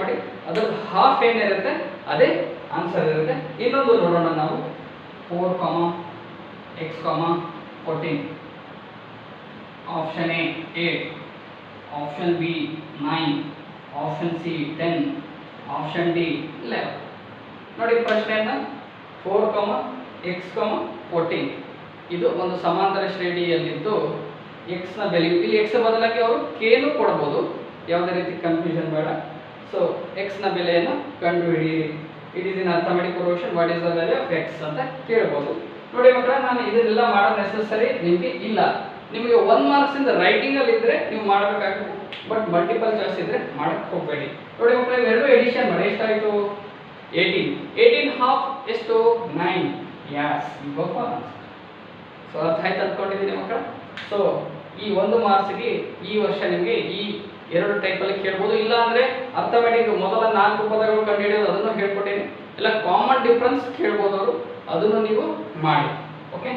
ಮಾಡಿ, ಅದರ ಹಾಫ್ ಏನಿರುತ್ತೆ ಅದೇ ಆನ್ಸರ್ ಇರುತ್ತೆ. ಇನ್ನೊಂದು ನೋಡೋಣ ನಾವು. 4, x, 14. Option A 8, option B 9, option C 10, option D 11. ನೋಡಿ ಪ್ರಶ್ನೆಯನ್ನ 4, x, 14 ಇದು ಒಂದು ಸಮಾಂತರ ಶ್ರೇಣಿಯಲ್ಲಿದ್ದು x ನ ಬೆಲೆ, ಇಲ್ಲಿ x ಬದಲಾಗಿ ಅವರು k ನು ಕೊಡಬಹುದು, ಯಾವುದೇ ರೀತಿ ಕನ್ಫ್ಯೂಷನ್ ಬೇಡ. ಸೊ x ನ ಬೆಲೆಯನ್ನು ಕಂಡುಹಿಡಿಯಿರಿ. It is in arithmetic progression what is the value of x ಅಂತ ಕೇಳಬಹುದು. ನೋಡಿ ಮಕ್ಕಳ ನಾನು ಇದನ್ನೆಲ್ಲ ಮಾಡೋ ನೆಸೆಸರಿ ನಿಮಗೆ ಇಲ್ಲ. ನಿಮಗೆ 1 ಮಾರ್ಕ್ಸ್ ಇಂದ ರೈಟಿಂಗ್ ಅಲ್ಲಿ ಇದ್ರೆ ನೀವು ಮಾಡಬೇಕಾಗುತ್ತೆ, ಬಟ್ ಮಲ್ಟಿಪಲ್ ಚಾಯ್ಸ್ ಇದ್ರೆ ಮಾಡಕ್ಕೆ ಹೋಗಬೇಡಿ. ನೋಡಿ ಮಕ್ಕಳ ಇವೆರಡು ಎಡಿಷನ್ ಮಾಡಿ, ಎಷ್ಟಾಯಿತು? 18 ಹಾಫ್ ಎಷ್ಟು? 9. Yes, you go for answer. So ಅರ್ಥ ಆಯ್ತು ಅಂದ್ಕೊಂಡಿದ್ದೀನಿ ಮಕ್ಕಳ. ಸೊ ಈ 1 ಮಾರ್ಕ್ಸ್ಗೆ ಈ ವರ್ಷ ನಿಮಗೆ ಈ 2 ಟೈಪಲ್ಲಿ ಕೇಳ್ಬೋದು. ಇಲ್ಲ ಅಂದರೆ ಅರ್ಥಮೆಟಿಕ್ ಮೊದಲ 4 ಪದಗಳು ಕಂಡುಹಿಡಿಯೋದು ಅದನ್ನು ಹೇಳ್ಕೊಟ್ಟೇನೆ. ಇಲ್ಲ ಕಾಮನ್ ಡಿಫ್ರೆನ್ಸ್ ಕೇಳ್ಬೋದು ಅವರು, ಅದನ್ನು ನೀವು ಮಾಡಿ. ಓಕೆ,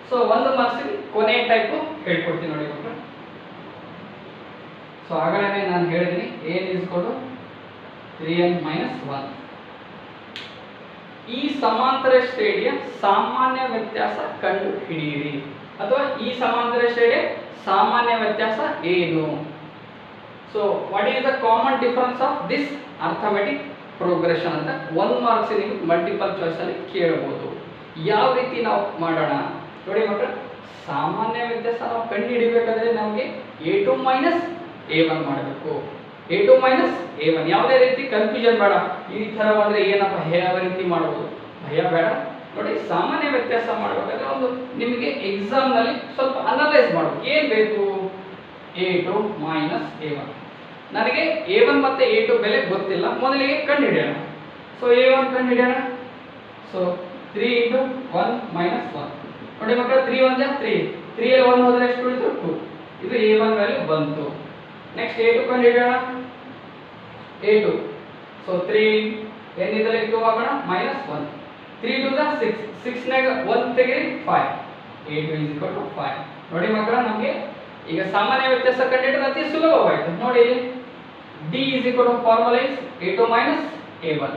ಸೊ 1 ಮಾರ್ಕ್ಸ್ಗೆ ಕೊನೆ ಟೈಪು ಹೇಳ್ಕೊಡ್ತೀನಿ ನೋಡಿ ಮಕ್ಕಳ. ಸೊ ಆಗಲೇ ನಾನು ಹೇಳಿದ್ದೀನಿ n = 3n - 1. ಈ ಸಮಾಂತರ ಶ್ರೇಣಿಯ ಸಾಮಾನ್ಯ ವ್ಯತ್ಯಾಸ ಕಂಡು ಹಿಡಿಯಿರಿ, ಅಥವಾ ಈ ಸಮಾಂತರ ಶ್ರೇಣಿಯ ಸಾಮಾನ್ಯ ವ್ಯತ್ಯಾಸ ಏನು? So what is the common difference of this arithmetic progression ಅಂತ 1 ಮಾರ್ಕ್ಸ್ ನಿಮಗೆ ಮಲ್ಟಿಪಲ್ ಚಾಯ್ಸ್ ಅಲ್ಲಿ ಕೇಳಬಹುದು. ಯಾವ ರೀತಿ ನಾವು ಮಾಡೋಣ ನೋಡಿ ಮಕ್ಕಳ. ಸಾಮಾನ್ಯ ವ್ಯತ್ಯಾಸ ನಾವು ಕಂಡು ಹಿಡಿಬೇಕಾದ್ರೆ ನಮಗೆ a2 - a1 ಮಾಡಬೇಕು. a2 - a1 ಯಾವುದೇ ರೀತಿ ಕನ್ಫ್ಯೂಷನ್ ಬೇಡ. ಈ ಥರ ಬಂದರೆ ಏನಪ್ಪ ಯಾವ ರೀತಿ ಮಾಡ್ಬೋದು, ಭಯ ಬೇಡ. ನೋಡಿ ಸಾಮಾನ್ಯ ವ್ಯತ್ಯಾಸ ಮಾಡಬೇಕಾದ್ರೆ ಒಂದು ನಿಮಗೆ ಎಕ್ಸಾಮ್ ನಲ್ಲಿ ಸ್ವಲ್ಪ ಅನಲೈಸ್ ಮಾಡಬೇಕು. ಏನು ಬೇಕು? a2 minus a1. ನನಗೆ a1 ಮತ್ತೆ a2 ಬೆಲೆ ಗೊತ್ತಿಲ್ಲ, ಮೊದಲಿಗೆ ಕಂಡುಹಿಡಿಯೋಣ. ಸೊ a1 ಕಂಡುಹಿಡಿಯೋಣ. So 3 × 1 minus 1. ನೋಡಿ ಮಕ್ಕಳ 3 1 3, 3 ಅಲ್ಲಿ 1 ಹೋದರೆ ಎಷ್ಟು ಉಳಿತು? 2. ಇದು a1 ವ್ಯಾಲ್ಯೂ ಬಂತು. ನೆಕ್ಸ್ಟ್ a2 ಕಂಡುಹಿಡಿಯೋಣ. a2 ಸೊ 3 ಏನಿದೆ 2 ಹಾಕೋಣ ಮೈನಸ್ 1. 3 2 6, 6 ನಾಗ 1 ತೆಗೆರಿ 5. a2 5. ನೋಡಿ ಮಕ್ಕಳ ನಮಗೆ ಈಗ ಸಾಮಾನ್ಯ ವ್ಯತ್ಯಾಸ ಕಂಡುಹಿಡಿದ್ರೆ ಅತಿ ಸುಲಭವಾಯಿತು. ನೋಡಿ d formula is a2 minus a1.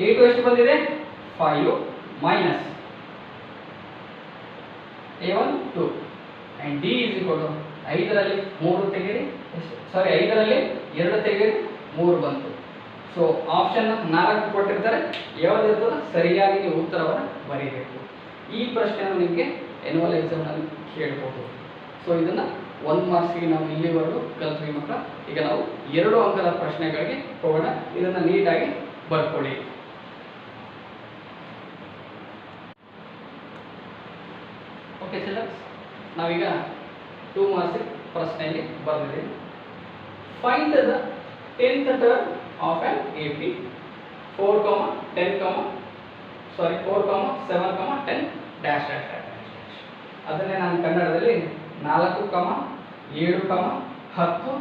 a2 ಎಷ್ಟು ಬಂದಿದೆ? 5 ಮೈನಸ್ a1 2 and d 5ರಲ್ಲಿ 3 ತೆಗೆರಿ, ಸಾರಿ 5ರಲ್ಲಿ 2 ತೆಗೆರಿ 3 ಬಂತು. ಸೊ ಆಪ್ಷನ್ 4 ಕೊಟ್ಟಿರ್ತಾರೆ, ಯಾವುದಿರ್ತದೆ ಸರಿಯಾಗಿ ನೀವು ಉತ್ತರವನ್ನು ಬರೀಬೇಕು. ಈ ಪ್ರಶ್ನೆಯನ್ನು ನಿಮಗೆ ಎನ್ಯುವಲ್ ಎಕ್ಸಾಮ್ನಲ್ಲಿ ಕೇಳಬಹುದು. ಸೊ ಇದನ್ನು 1 ಮಾರ್ಕ್ಸ್ಗೆ ನಾವು ಇಲ್ಲಿವರೆಗೂ ಕಲಿತ್ವಿ ಮಕ್ಕಳ. ಈಗ ನಾವು 2 ಅಂಕದ ಪ್ರಶ್ನೆಗಳಿಗೆ ಹೋಗೋಣ. ಇದನ್ನು ನೀಟಾಗಿ ಬರ್ಕೊಳ್ಳಿ. ಓಕೆ ಚಿಲ್ಡ್ರನ್ಸ್, ನಾವೀಗ 2 ಮಾರ್ಕ್ಸ್ ಪ್ರಶ್ನೆಯಲ್ಲಿ ಬರೆದಿದ್ದೀವಿ. Find the 10th term of an AP 4, 10, 4, 7, 10 dash dash dash. ಅದನ್ನೇ ನಾನು ಕನ್ನಡದಲ್ಲಿ 4, 7, 10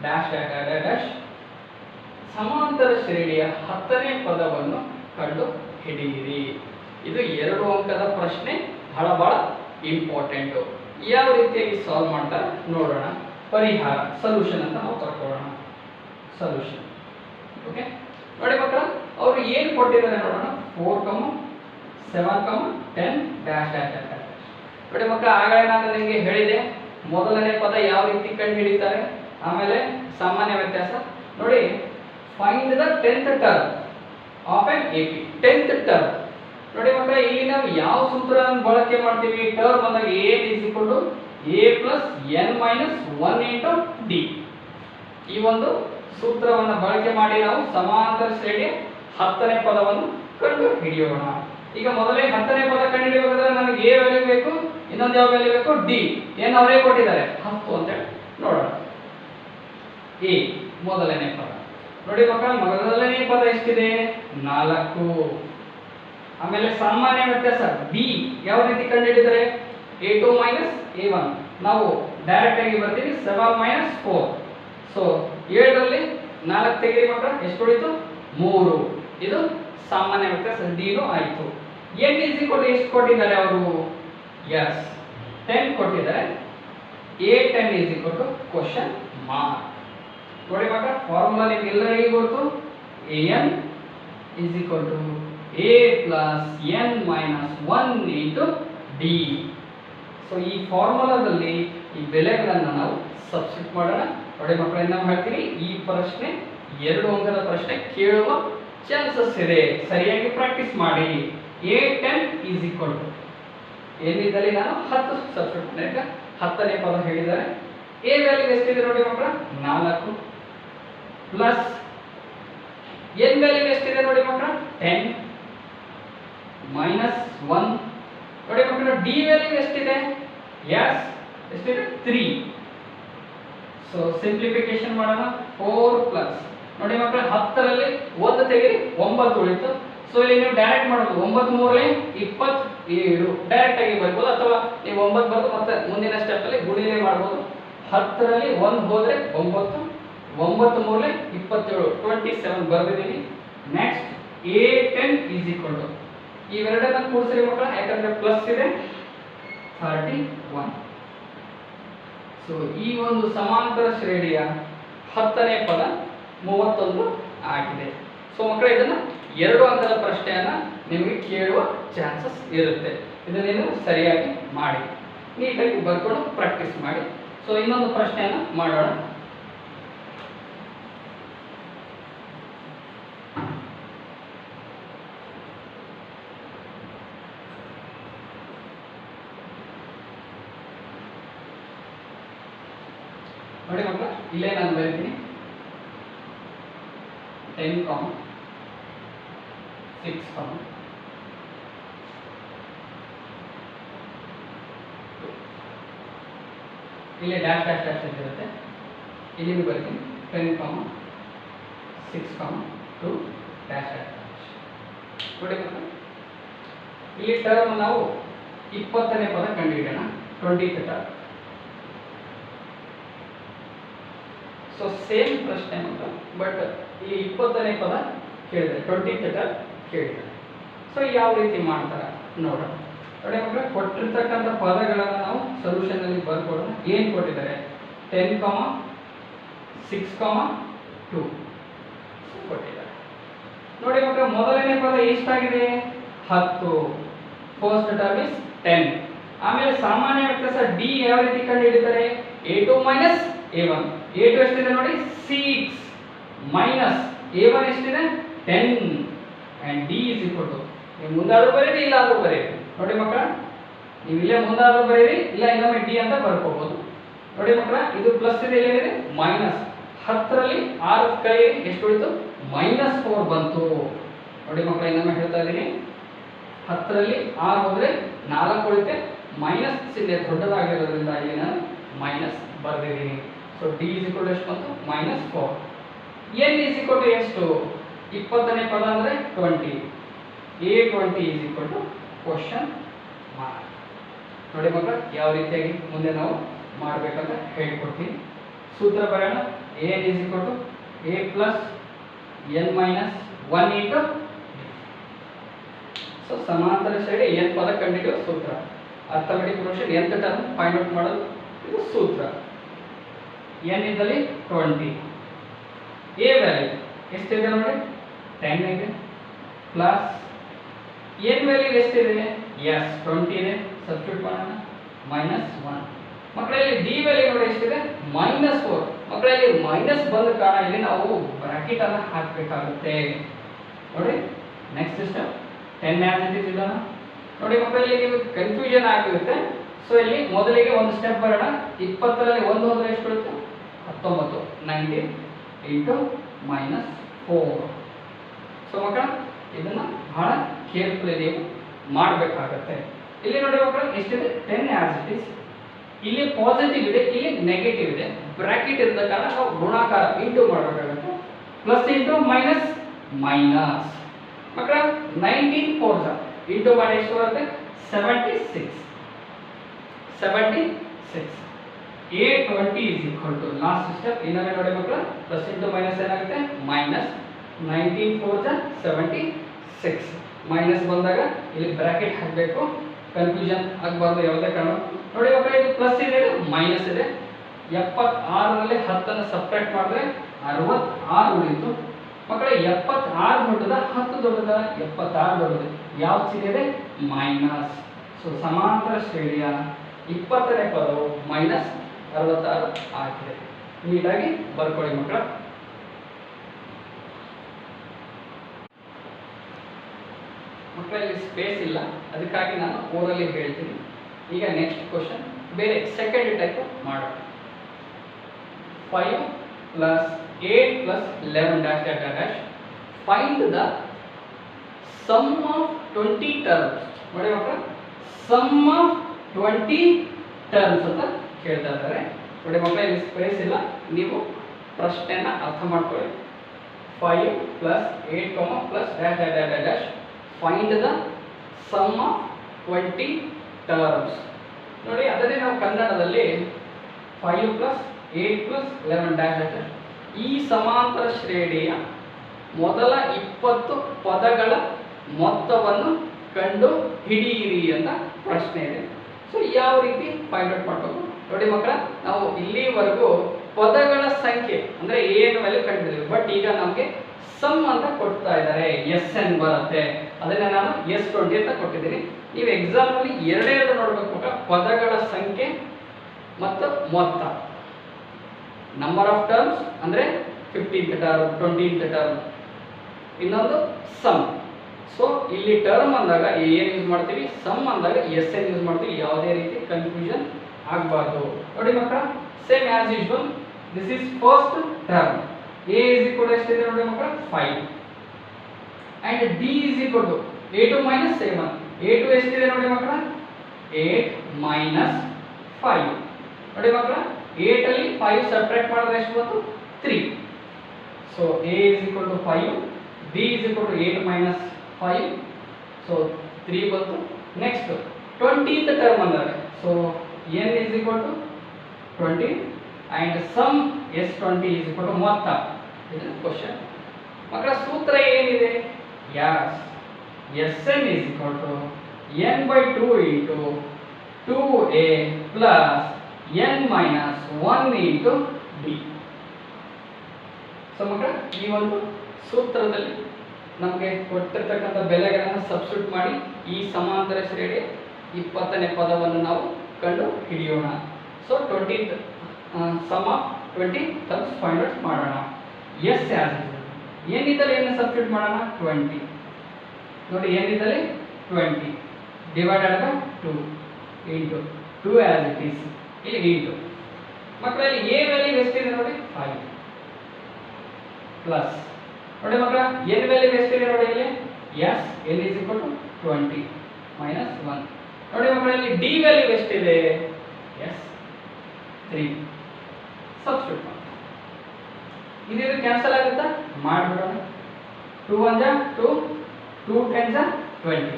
ಡ್ಯಾಶ್ ಡ್ಯಾಶ್ ಡ್ಯಾಶ್ ಡ್ಯಾಶ್ ಸಮಾಂತರ ಶ್ರೇಣಿಯ 10ನೇ ಪದವನ್ನು ಕಂಡು ಹಿಡಿಯಿರಿ. ಇದು 2 ಅಂಕದ ಪ್ರಶ್ನೆ, ಬಹಳ ಇಂಪಾರ್ಟೆಂಟು. ಯಾವ ರೀತಿಯಾಗಿ ಸಾಲ್ವ್ ಮಾಡ್ತಾರೆ ನೋಡೋಣ. ಪರಿಹಾರ ಸೊಲ್ಯೂಷನ್ ಅಂತ ನಾವು ತಗೊಳ್ಳೋಣ. Solution okay. ನೋಡಿ ಮಕ್ಕಳ, ಅವರು ಏನು ಕೊಟ್ಟಿದ್ದಾರೆ ನೋಡೋಣ. 4, 7, 10 ಡ್ಯಾಶ್ ಡ್ಯಾಶ್ ಡ್ಯಾಶ್. ನೋಡಿ ಮಕ್ಕಳ, ಆಗಲೇ ನಾನು ನಿಮಗೆ ಹೇಳಿದೆ ಮೊದಲನೇ ಪದ ಯಾವ ರೀತಿ ಕಂಡು ಹಿಡಿತಾರೆ, ಆಮೇಲೆ ಸಾಮಾನ್ಯ ವ್ಯತ್ಯಾಸ. ನೋಡಿ, find the 10th term of an AP. 10th term ನೋಡಿ ಮಕ್ಕಳ, ಇಲ್ಲಿ ನಾವು ಯಾವ ಸೂತ್ರವನ್ನು ಬಳಕೆ ಮಾಡ್ತೀವಿ? ಟರ್ಮ್ ಅಂದಾಗ a + n - 1 × d. ಈ ಒಂದು ಸೂತ್ರವನ್ನು ಬಳಕೆ ಮಾಡಿ ನಾವು ಸಮಾಂತರ ಶ್ರೇಣಿಯ 10ನೇ ಪದವನ್ನು ಕಂಡು ಹಿಡಿಯೋಣ. ಈಗ ಮೊದಲೇ 10ನೇ ಪದ ಕಂಡು ಹಿಡಿಯಬೇಕಾದ್ರೆ ನನಗೆ a ವ್ಯಾಲ್ಯೂ ಬೇಕು, ಇನ್ನೊಂದು ಯಾವ ವ್ಯಾಲ್ಯೂ ಬೇಕು? d. ಏನು ಅವರೇ ಕೊಟ್ಟಿದ್ದಾರೆ 10 ಅಂತ ಹೇಳಿ ನೋಡೋಣ. a ಮೊದಲನೇ ಪದ ನೋಡಿ ಮಕ್ಕಳ, ಮೊದಲನೇ ಪದ ಎಷ್ಟಿದೆ? 4. ಆಮೇಲೆ ಸಾಮಾನ್ಯ ವ್ಯತ್ಯಾಸ d ಯಾವ ರೀತಿ ಕಂಡು ಹಿಡಿದರೆ? a2 minus a1. ನಾವು ಡೈರೆಕ್ಟ್ ಆಗಿ ಬರ್ತೀವಿ 7 - 4. ಸೊ 7ರಲ್ಲಿ 4 ತೆಗೆರಿ ಮಕ್ಕಳ, ಎಷ್ಟು ಉಳಿತು? 3. ಇದು ಸಾಮಾನ್ಯ ವ್ಯತ್ಯಾಸ d ನು ಆಯಿತು. n ಎಷ್ಟು ಕೊಟ್ಟಿದ್ದಾರೆ ಅವರು? ಎಸ್ 10 ಕೊಟ್ಟಿದ್ದಾರೆ. a10 question mark. ನೋಡಿ ಮಕ್ಕಳ, ಫಾರ್ಮುಲಾ ನಿಮಗೆಲ್ಲರಿಗೂ ಗೊತ್ತು. an a + n - 1 × d. So ಈ ಫಾರ್ಮುಲಾದಲ್ಲಿ ಈ ಬೆಲೆಗಳನ್ನು ನಾವು ಸಬ್ಸ್ಟಿಟ್ಯೂಟ್ ಮಾಡೋಣ. ನೋಡಿ ಮಕ್ಕಳೇ, ನಾವು ಹೇಳ್ತೀವಿ ಈ ಪ್ರಶ್ನೆ 2 ಅಂಕದ ಪ್ರಶ್ನೆ ಕೇಳುವ ಚಾನ್ಸಸ್ ಇದೆ. ಸರಿಯಾಗಿ ಪ್ರಾಕ್ಟೀಸ್ ಮಾಡಿ. a10 ಏನಿದ್ದಲ್ಲಿ ನಾನು 10 ಸಬ್ಸ್ಟಿಟ್ಯೂಟ್ ಮಾಡಿದಾಗ 10ನೇ ಪದ ಹೇಳಿದ್ದಾರೆ. a ವ್ಯಾಲ್ಯೂ ಎಷ್ಟಿದೆ ನೋಡಿ ಮಕ್ಕಳ? 4 ಪ್ಲಸ್ n ವ್ಯಾಲ್ಯೂ ಎಷ್ಟಿದೆ ನೋಡಿ ಮಕ್ಕಳ? 10 ಮೈನಸ್ 1. ನೋಡಿ ಮಕ್ಕಳ, d ವ್ಯಾಲ್ಯೂ ಎಷ್ಟಿದೆ? ಎಸ್ ಎಷ್ಟಿದೆ? 3. ಸೊ ಸಿಂಪ್ಲಿಫಿಕೇಶನ್ ಮಾಡೋಣ. 4 ಪ್ಲಸ್ ನೋಡಿ ಮಕ್ಕಳ, 10ರಲ್ಲಿ 1 ತೆಗೆರಿ 9 ಉಳಿತು. ಸೊ ಇಲ್ಲಿ ನೀವು ಡೈರೆಕ್ಟ್ ಮಾಡಬಹುದು. 9 3 27 ಡೈರೆಕ್ಟ್ ಆಗಿ ಬರ್ಬೋದು, ಅಥವಾ ನೀವು 9 ಬರೆದು ಮತ್ತೆ ಮುಂದಿನ ಸ್ಟೆಪ್ ಅಲ್ಲಿ ಗುಣಿಲೆ ಮಾಡಬಹುದು. 10ರಲ್ಲಿ 1 ಹೋದ್ರೆ 9, 9 3 27 27 ಬರೆದಿದ್ದೀನಿ. ನೆಕ್ಸ್ಟ್ a10 ಇವೆರಡನ್ನ ಕೂಡಿಸ್ರಿ ಮಕ್ಕಳ, ಯಾಕಂದ್ರೆ ಪ್ಲಸ್ ಇದೆ 31. ಸೊ ಈ ಒಂದು ಸಮಾಂತರ ಶ್ರೇಣಿಯ 10ನೇ ಪದ 31 ಆಗಿದೆ. ಸೊ ಮಕ್ಕಳೇ, ಇದನ್ನ 2 ಅಂಕದ ಪ್ರಶ್ನೆಯನ್ನ ನಿಮಗೆ ಕೇಳುವ ಚಾನ್ಸಸ್ ಇರುತ್ತೆ. ಇದನ್ನೇನು ಸರಿಯಾಗಿ ಮಾಡಿ, ನೀಟಾಗಿ ಬರ್ಕೊಂಡು ಪ್ರಾಕ್ಟೀಸ್ ಮಾಡಿ. ಸೊ ಇನ್ನೊಂದು ಪ್ರಶ್ನೆಯನ್ನ ಮಾಡೋಣ. ನೋಡಿ ಮಕ್ಕಳ, ಇಲ್ಲೇ ನಾನು ಬರೀತೀನಿ 10, 6, ಇಲ್ಲಿ ಡ್ಯಾಶ್ ಡ್ಯಾಶ್ ಡ್ಯಾಶ್ ಅಂತ ಇರುತ್ತೆ, ಇಲ್ಲಿ ಬರ್ತೀನಿ 10, 6, 2 ಡ್ಯಾಶ್ ಡ್ಯಾಶ್ ನೋಡಿ ಮಕ್ಕಳು. ಇಲ್ಲಿ ಟರ್ಮ್ ನಾವು 20ನೇ ಪದ ಕಂಡುಹಿಡಿಯೋಣ, 20th ಟರ್ಮ್. ಸೊ ಸೇಮ್ ಪ್ರಶ್ನೆ ಮಕ್ಕಳು, ಬಟ್ ಈ 20ನೇ ಪದ ಕೇಳಿದರೆ 20th ಟರ್ಮ್ ಕೇಳಿದ್ದಾರೆ. ಸೊ ಯಾವ ರೀತಿ ಮಾಡ್ತಾರೆ ನೋಡೋಣ. ನೋಡಿ ಮಕ್ಕಳು, ಕೊಟ್ಟಿರ್ತಕ್ಕಂಥ ಪದಗಳನ್ನು ನಾವು ಸೊಲ್ಯೂಷನ್ ಅಲ್ಲಿ ಬರ್ಕೊಡೋಣ. ಏನು ಕೊಟ್ಟಿದ್ದಾರೆ? 10, 6, 2 ಕೊಟ್ಟಿದ್ದಾರೆ. ನೋಡಿ ಮಕ್ಕಳು, ಮೊದಲನೇ ಪದ ಎಷ್ಟಾಗಿದೆ? 10. First term is 10. ಆಮೇಲೆ ಸಾಮಾನ್ಯ ವ್ಯತ್ಯಾಸ ಡಿ ಯಾವ ರೀತಿ ಕಂಡುಹಿಡಿತಾರೆ? a2 minus a1. a2 ಎಷ್ಟಿದೆ ನೋಡಿ? 6 ಮೈನಸ್ a1 ಎಷ್ಟಿದೆ? 10 and d is equal to, ನೀವು ಮುಂದಾದ್ರೂ ಬರೀರಿ ಇಲ್ಲ ಆದ್ರೂ ಬರೀರಿ. ನೋಡಿ ಮಕ್ಕಳ, ನೀವು ಇಲ್ಲೇ ಮುಂದಾದ್ರೂ ಬರೀರಿ ಇಲ್ಲ ಇನ್ನೊಮ್ಮೆ ಡಿ ಅಂತ ಬರ್ಕೋಬಹುದು. ನೋಡಿ ಮಕ್ಕಳ, ಇದು ಪ್ಲಸ್ ಇದೆ, ಏನಿದೆ ಮೈನಸ್. 10ರಲ್ಲಿ 6 ಕೈ ಎಷ್ಟು ಉಳಿತು? -4 ಬಂತು. ನೋಡಿ ಮಕ್ಕಳ, ಇನ್ನೊಮ್ಮೆ ಹೇಳ್ತಾ ಇದ್ದೀನಿ, 10ರಲ್ಲಿ 6 ಹೋದ್ರೆ 4 ಉಳಿತೆ, ಮೈನಸ್ ಚಿಹ್ನೆ ದೊಡ್ಡದಾಗಿರೋದ್ರಿಂದ ಇಲ್ಲಿ ನಾನು ಮೈನಸ್ ಬರ್ದಿದ್ದೀನಿ. So d is equal to ಎಷ್ಟು ಬಂತು? -4. ಎನ್ ಇಸ್ ಈಕ್ವಲ್ ಟು ಎಷ್ಟು? 20ನೇ ಪದ ಅಂದರೆ 20. A20 is equal to question mark. ನೋಡಿ ಮಕ್ಕಳ, ಯಾವ ರೀತಿಯಾಗಿ ಮುಂದೆ ನಾವು ಮಾಡಬೇಕಂತ ಹೇಳ್ಕೊಡ್ತೀನಿ. ಸೂತ್ರ ಬರೋಣ. N is equal to a plus n minus 1 into. So ಸಮಾಂತರ ಶ್ರೇಣಿ n ಪದ ಕಂಡುಹಿಡಿಯುವ ಸೂತ್ರ. Arithmetic function nth term find out ಮಾಡೋದು ಇದು ಸೂತ್ರ. n ಇದ್ದಲ್ಲಿ 20. a ವ್ಯಾಲ್ಯೂ ಎಷ್ಟಿದೆ ನೋಡಿ? 10 ಇದೆ. ಪ್ಲಸ್ n ವ್ಯಾಲ್ಯೂ ಎಷ್ಟಿದೆ? ಎಸ್ 20 ಇದೆ. ಸಬ್ಸ್ಟಿಟ್ಯೂಟ್ ಮಾಡೋಣ. -1. ಮಕ್ಕಳಲ್ಲಿ ಡಿ ವ್ಯಾಲ್ಯೂ ನೋಡಿ ಎಷ್ಟಿದೆ? -4. ಮಕ್ಕಳಲ್ಲಿ ಮೈನಸ್ ಬಂದ ಕಾರಣ ಇಲ್ಲಿ ನಾವು ಬ್ರಾಕೆಟ್ ಅನ್ನು ಹಾಕಬೇಕಾಗುತ್ತೆ. ನೋಡಿ next step 10 as it is ಇಡೋಣ. ನೋಡಿ ಮಕ್ಕಳಲ್ಲಿ ನೀವು ಕನ್ಫ್ಯೂಷನ್ ಆಗಿರುತ್ತೆ. ಸೊ ಇಲ್ಲಿ ಮೊದಲಿಗೆ ಒಂದು ಸ್ಟೆಪ್ ಬರೋಣ. 20ರಲ್ಲಿ 1 ಹೋದ್ರೆ ಎಷ್ಟು ಬರುತ್ತೆ? 19. 19 ಇಂಟು -4. ಸೊ ಮಕ್ಕಳ, ಇದನ್ನ ಬಹಳ ಕೇರ್ಫುಲ್ ನೀವು ಮಾಡಬೇಕಾಗತ್ತೆ. ಇಲ್ಲಿ ನೋಡಿ ಮಕ್ಕಳ, ಎಷ್ಟಿದೆ? 10 ಆಸ್ ಇಟ್ ಇಸ್. ಇಲ್ಲಿ ಪಾಸಿಟಿವ್ ಇದೆ, ಇಲ್ಲಿ ನೆಗೆಟಿವ್ ಇದೆ. ಬ್ರಾಕೆಟ್ ಇದ್ದ ಕಾರಣ ನಾವು ಗುಣಾಕಾರ ಇಂಟು ಮಾಡಬೇಕಾಗುತ್ತೆ. Plus into minus minus. ಮಕ್ಕಳ 19 4 ಇಂಟು ಮಾಡಿ ಎಷ್ಟು ಬರುತ್ತೆ? 76. A20 is equal to last step. ಇನ್ನೊಮ್ಮೆ ನೋಡಿ ಮಕ್ಕಳ, ಪ್ಲಸ್ ಇಂಟು ಮೈನಸ್ ಏನಾಗುತ್ತೆ? ಮೈನಸ್ 19 4 76. ಮೈನಸ್ ಬಂದಾಗ ಇಲ್ಲಿ ಬ್ರಾಕೆಟ್ ಹಾಕಬೇಕು, ಕನ್ಫ್ಯೂಷನ್ ಆಗಬಾರ್ದು ಯಾವುದೇ ಕಾರಣ. ನೋಡಿ ಮಕ್ಕಳ, ಇದು ಪ್ಲಸ್ ಇದೆ, ಮೈನಸ್ ಇದೆ. 76ರಲ್ಲಿ 10 ಸಪ್ರೇಟ್ ಮಾಡಿದ್ರೆ 66 ಉಳಿತು. ಮಕ್ಕಳ 76 ದೊಡ್ಡದ 10 ದೊಡ್ಡದ? 76 ದೊಡ್ಡದು. ಯಾವ ಚಿಹ್ನೆ ಇದೆ? ಮೈನಸ್. ಸೊ ಸಮಾಂತರ ಶ್ರೇಣಿಯ 20ನೇ ಪದವು -66 ಆಗಿದೆ. ನೀಟಾಗಿ ಬರ್ಕೊಳ್ಳಿ ಮಕ್ಕಳ. ಮಕ್ಕಳಲ್ಲಿ ಸ್ಪೇಸ್ ಇಲ್ಲ, ಅದಕ್ಕಾಗಿ ನಾನು ಓರಲ್ಲಿ ಹೇಳ್ತೀನಿ. ಈಗ ನೆಕ್ಸ್ಟ್ ಕ್ವಶನ್ ಬೇರೆ ಸೆಕೆಂಡ್ ಟೈಪ್ ಮಾಡೋಣ. 5 + 8 + 11 dash dash dash find the sum of 20 terms. ನೋಡಿ ಮಕ್ಕಳ, ಸಮ್ ಆಫ್ 20 ಟರ್ಮ್ಸ್ ಅಂತ ಕೇಳ್ತಾ ಇದ್ದಾರೆ. ನೋಡಿ ಮಕ್ಕಳ, ಇಲ್ಲಿ ಸ್ಪೇಸ್ ಇಲ್ಲ, ನೀವು ಪ್ರಶ್ನೆಯನ್ನ ಅರ್ಥ ಮಾಡ್ಕೊಳ್ಳಿ. 5 + 8, + dash dash dash dash find the sum of 20 terms. ನೋಡಿ ಅದನ್ನೇ ನಾವು ಕನ್ನಡದಲ್ಲಿ 5 + 8 + 11 ಡ್ಯಾಶ್ ಡ್ಯಾಶ್ ಈ ಸಮಾಂತರ ಶ್ರೇಣಿಯ ಮೊದಲ 20 ಪದಗಳ ಮೊತ್ತವನ್ನು ಕಂಡು ಹಿಡಿಯಿರಿ ಅಂತ ಪ್ರಶ್ನೆ ಇದೆ. ಸೊ ಯಾವ ರೀತಿ ಫೈಂಡ್ ಔಟ್ ಮಾಡಬೇಕು? ನೋಡಿ ಮಕ್ಕಳ, ನಾವು ಇಲ್ಲಿವರೆಗೂ ಪದಗಳ ಸಂಖ್ಯೆ ಅಂದರೆ ಏನು ವ್ಯಾಲ್ಯೂ ಕಂಡಿದ್ದೀವಿ. ಬಟ್ ಈಗ ನಮಗೆ ಸಮ್ ಅಂತ ಕೊಡ್ತಾ ಇದ್ದಾರೆ, SN ಬರುತ್ತೆ. ಅದನ್ನ ನಾನು S20 ಅಂತ ಕೊಟ್ಟಿದ್ದೀನಿ. ನೀವು ಎಕ್ಸಾಮ್ನಲ್ಲಿ ಎರಡೇ ನೋಡ್ಬೇಕು ಮಕ್ಕಳ, ಪದಗಳ ಸಂಖ್ಯೆ ಮತ್ತು ಮೊತ್ತ. ನಂಬರ್ ಆಫ್ ಟರ್ಮ್ಸ್ ಅಂದರೆ 15th ಟರ್ಮ್, 20th ಟರ್ಮ್, ಇನ್ನೊಂದು ಸಮ್. ಸೊ ಇಲ್ಲಿ ಟರ್ಮ್ ಅಂದಾಗ ಏನು ಯೂಸ್ ಮಾಡ್ತೀವಿ, ಸಮ್ ಅಂದಾಗ SN ಯೂಸ್ ಮಾಡ್ತೀವಿ. ಯಾವುದೇ ರೀತಿ ಕನ್ಫ್ಯೂಷನ್ ಆಗಬಾರ್ದು. ನೋಡಿ ಮಕ್ಕಳ, same as usual, this is first term. A is equal to ಎಷ್ಟಿದೆ ನೋಡಿ ಮಕ್ಕಳ? 5 and D is equal to A2 - A1. A2 ಎಷ್ಟಿದೆ ನೋಡಿ ಮಕ್ಕಳ? 8 - 5. ನೋಡಿ ಮಕ್ಕಳ 8 ಅಲ್ಲಿ 5 ಸಬ್ಟ್ರಾಕ್ಟ್ ಮಾಡಿದ್ರೆ ಎಷ್ಟು ಬಂತು 3. So a is equal to 5, b is equal to 8 minus 5, so 3 ಬಂತು. ನೆಕ್ಸ್ಟ್ 20th ಟರ್ಮ್ ಅಂದರೆ so n is equal to 20 and sum s20 is equal to ಮೊತ್ತ. ಇದು ಕ್ವಶನ್ ಮಕ್ಕಳ. ಸೂತ್ರ ಏನಿದೆ? Sn is equal to n by 2 into 2a plus n minus 1 into b. So ಮಕ್ಕಳ ಈ ಒಂದು ಸೂತ್ರದಲ್ಲಿ ನಮಗೆ ಕೊಟ್ಟಿರ್ತಕ್ಕಂಥ ಬೆಲೆಗಳನ್ನು ಸಬ್ಸ್ಟಿಟ್ಯೂಟ್ ಮಾಡಿ ಈ ಸಮಾಂತರ ಶ್ರೇಣಿಯ 20ನೇ ಪದವನ್ನು ನಾವು ಕಂಡು ಹಿಡಿಯೋಣ. So 20th sum of 20 terms find out ಮಾಡೋಣ. ಎಸ್ ಆಸ್ ಏನಿದ್ದಲ್ಲಿ ಏನು ಸಬ್ಸ್ಟಿಟ್ಯೂಟ್ ಮಾಡೋಣ? 20. ನೋಡಿ ಏನಿದ್ದಲ್ಲಿ 20 divided by 2 into 2 as it is, ಇಲ್ಲಿ ಇಂಟು ಮಕ್ಕಳಲ್ಲಿ ಎ ವ್ಯಾಲ್ಯೂ ಎಷ್ಟಿದೆ ನೋಡಿ 5 ಪ್ಲಸ್ ನೋಡಿ ಮಕ್ಕಳ ಎನ್ ವ್ಯಾಲ್ಯೂ ಎಷ್ಟಿದೆ ನೋಡಿ ಇಲ್ಲಿ S n is equal to 20 minus 1. ನೋಡಿ ಮಕ್ಕಳಲ್ಲಿ ಡಿ ವ್ಯಾಲ್ಯೂ ಎಷ್ಟಿದೆ? ಎಸ್ 3. ಸಬ್ಸ್ಟಿಟ್ಯೂಟ್ ಮಾಡಿ ಇದು ಕ್ಯಾನ್ಸಲ್ ಆಗುತ್ತಾ? ಮಾಡಿಬಿಡೋಣ. 2 1 ಜಾ 2, 2 10 ಜಾ 20.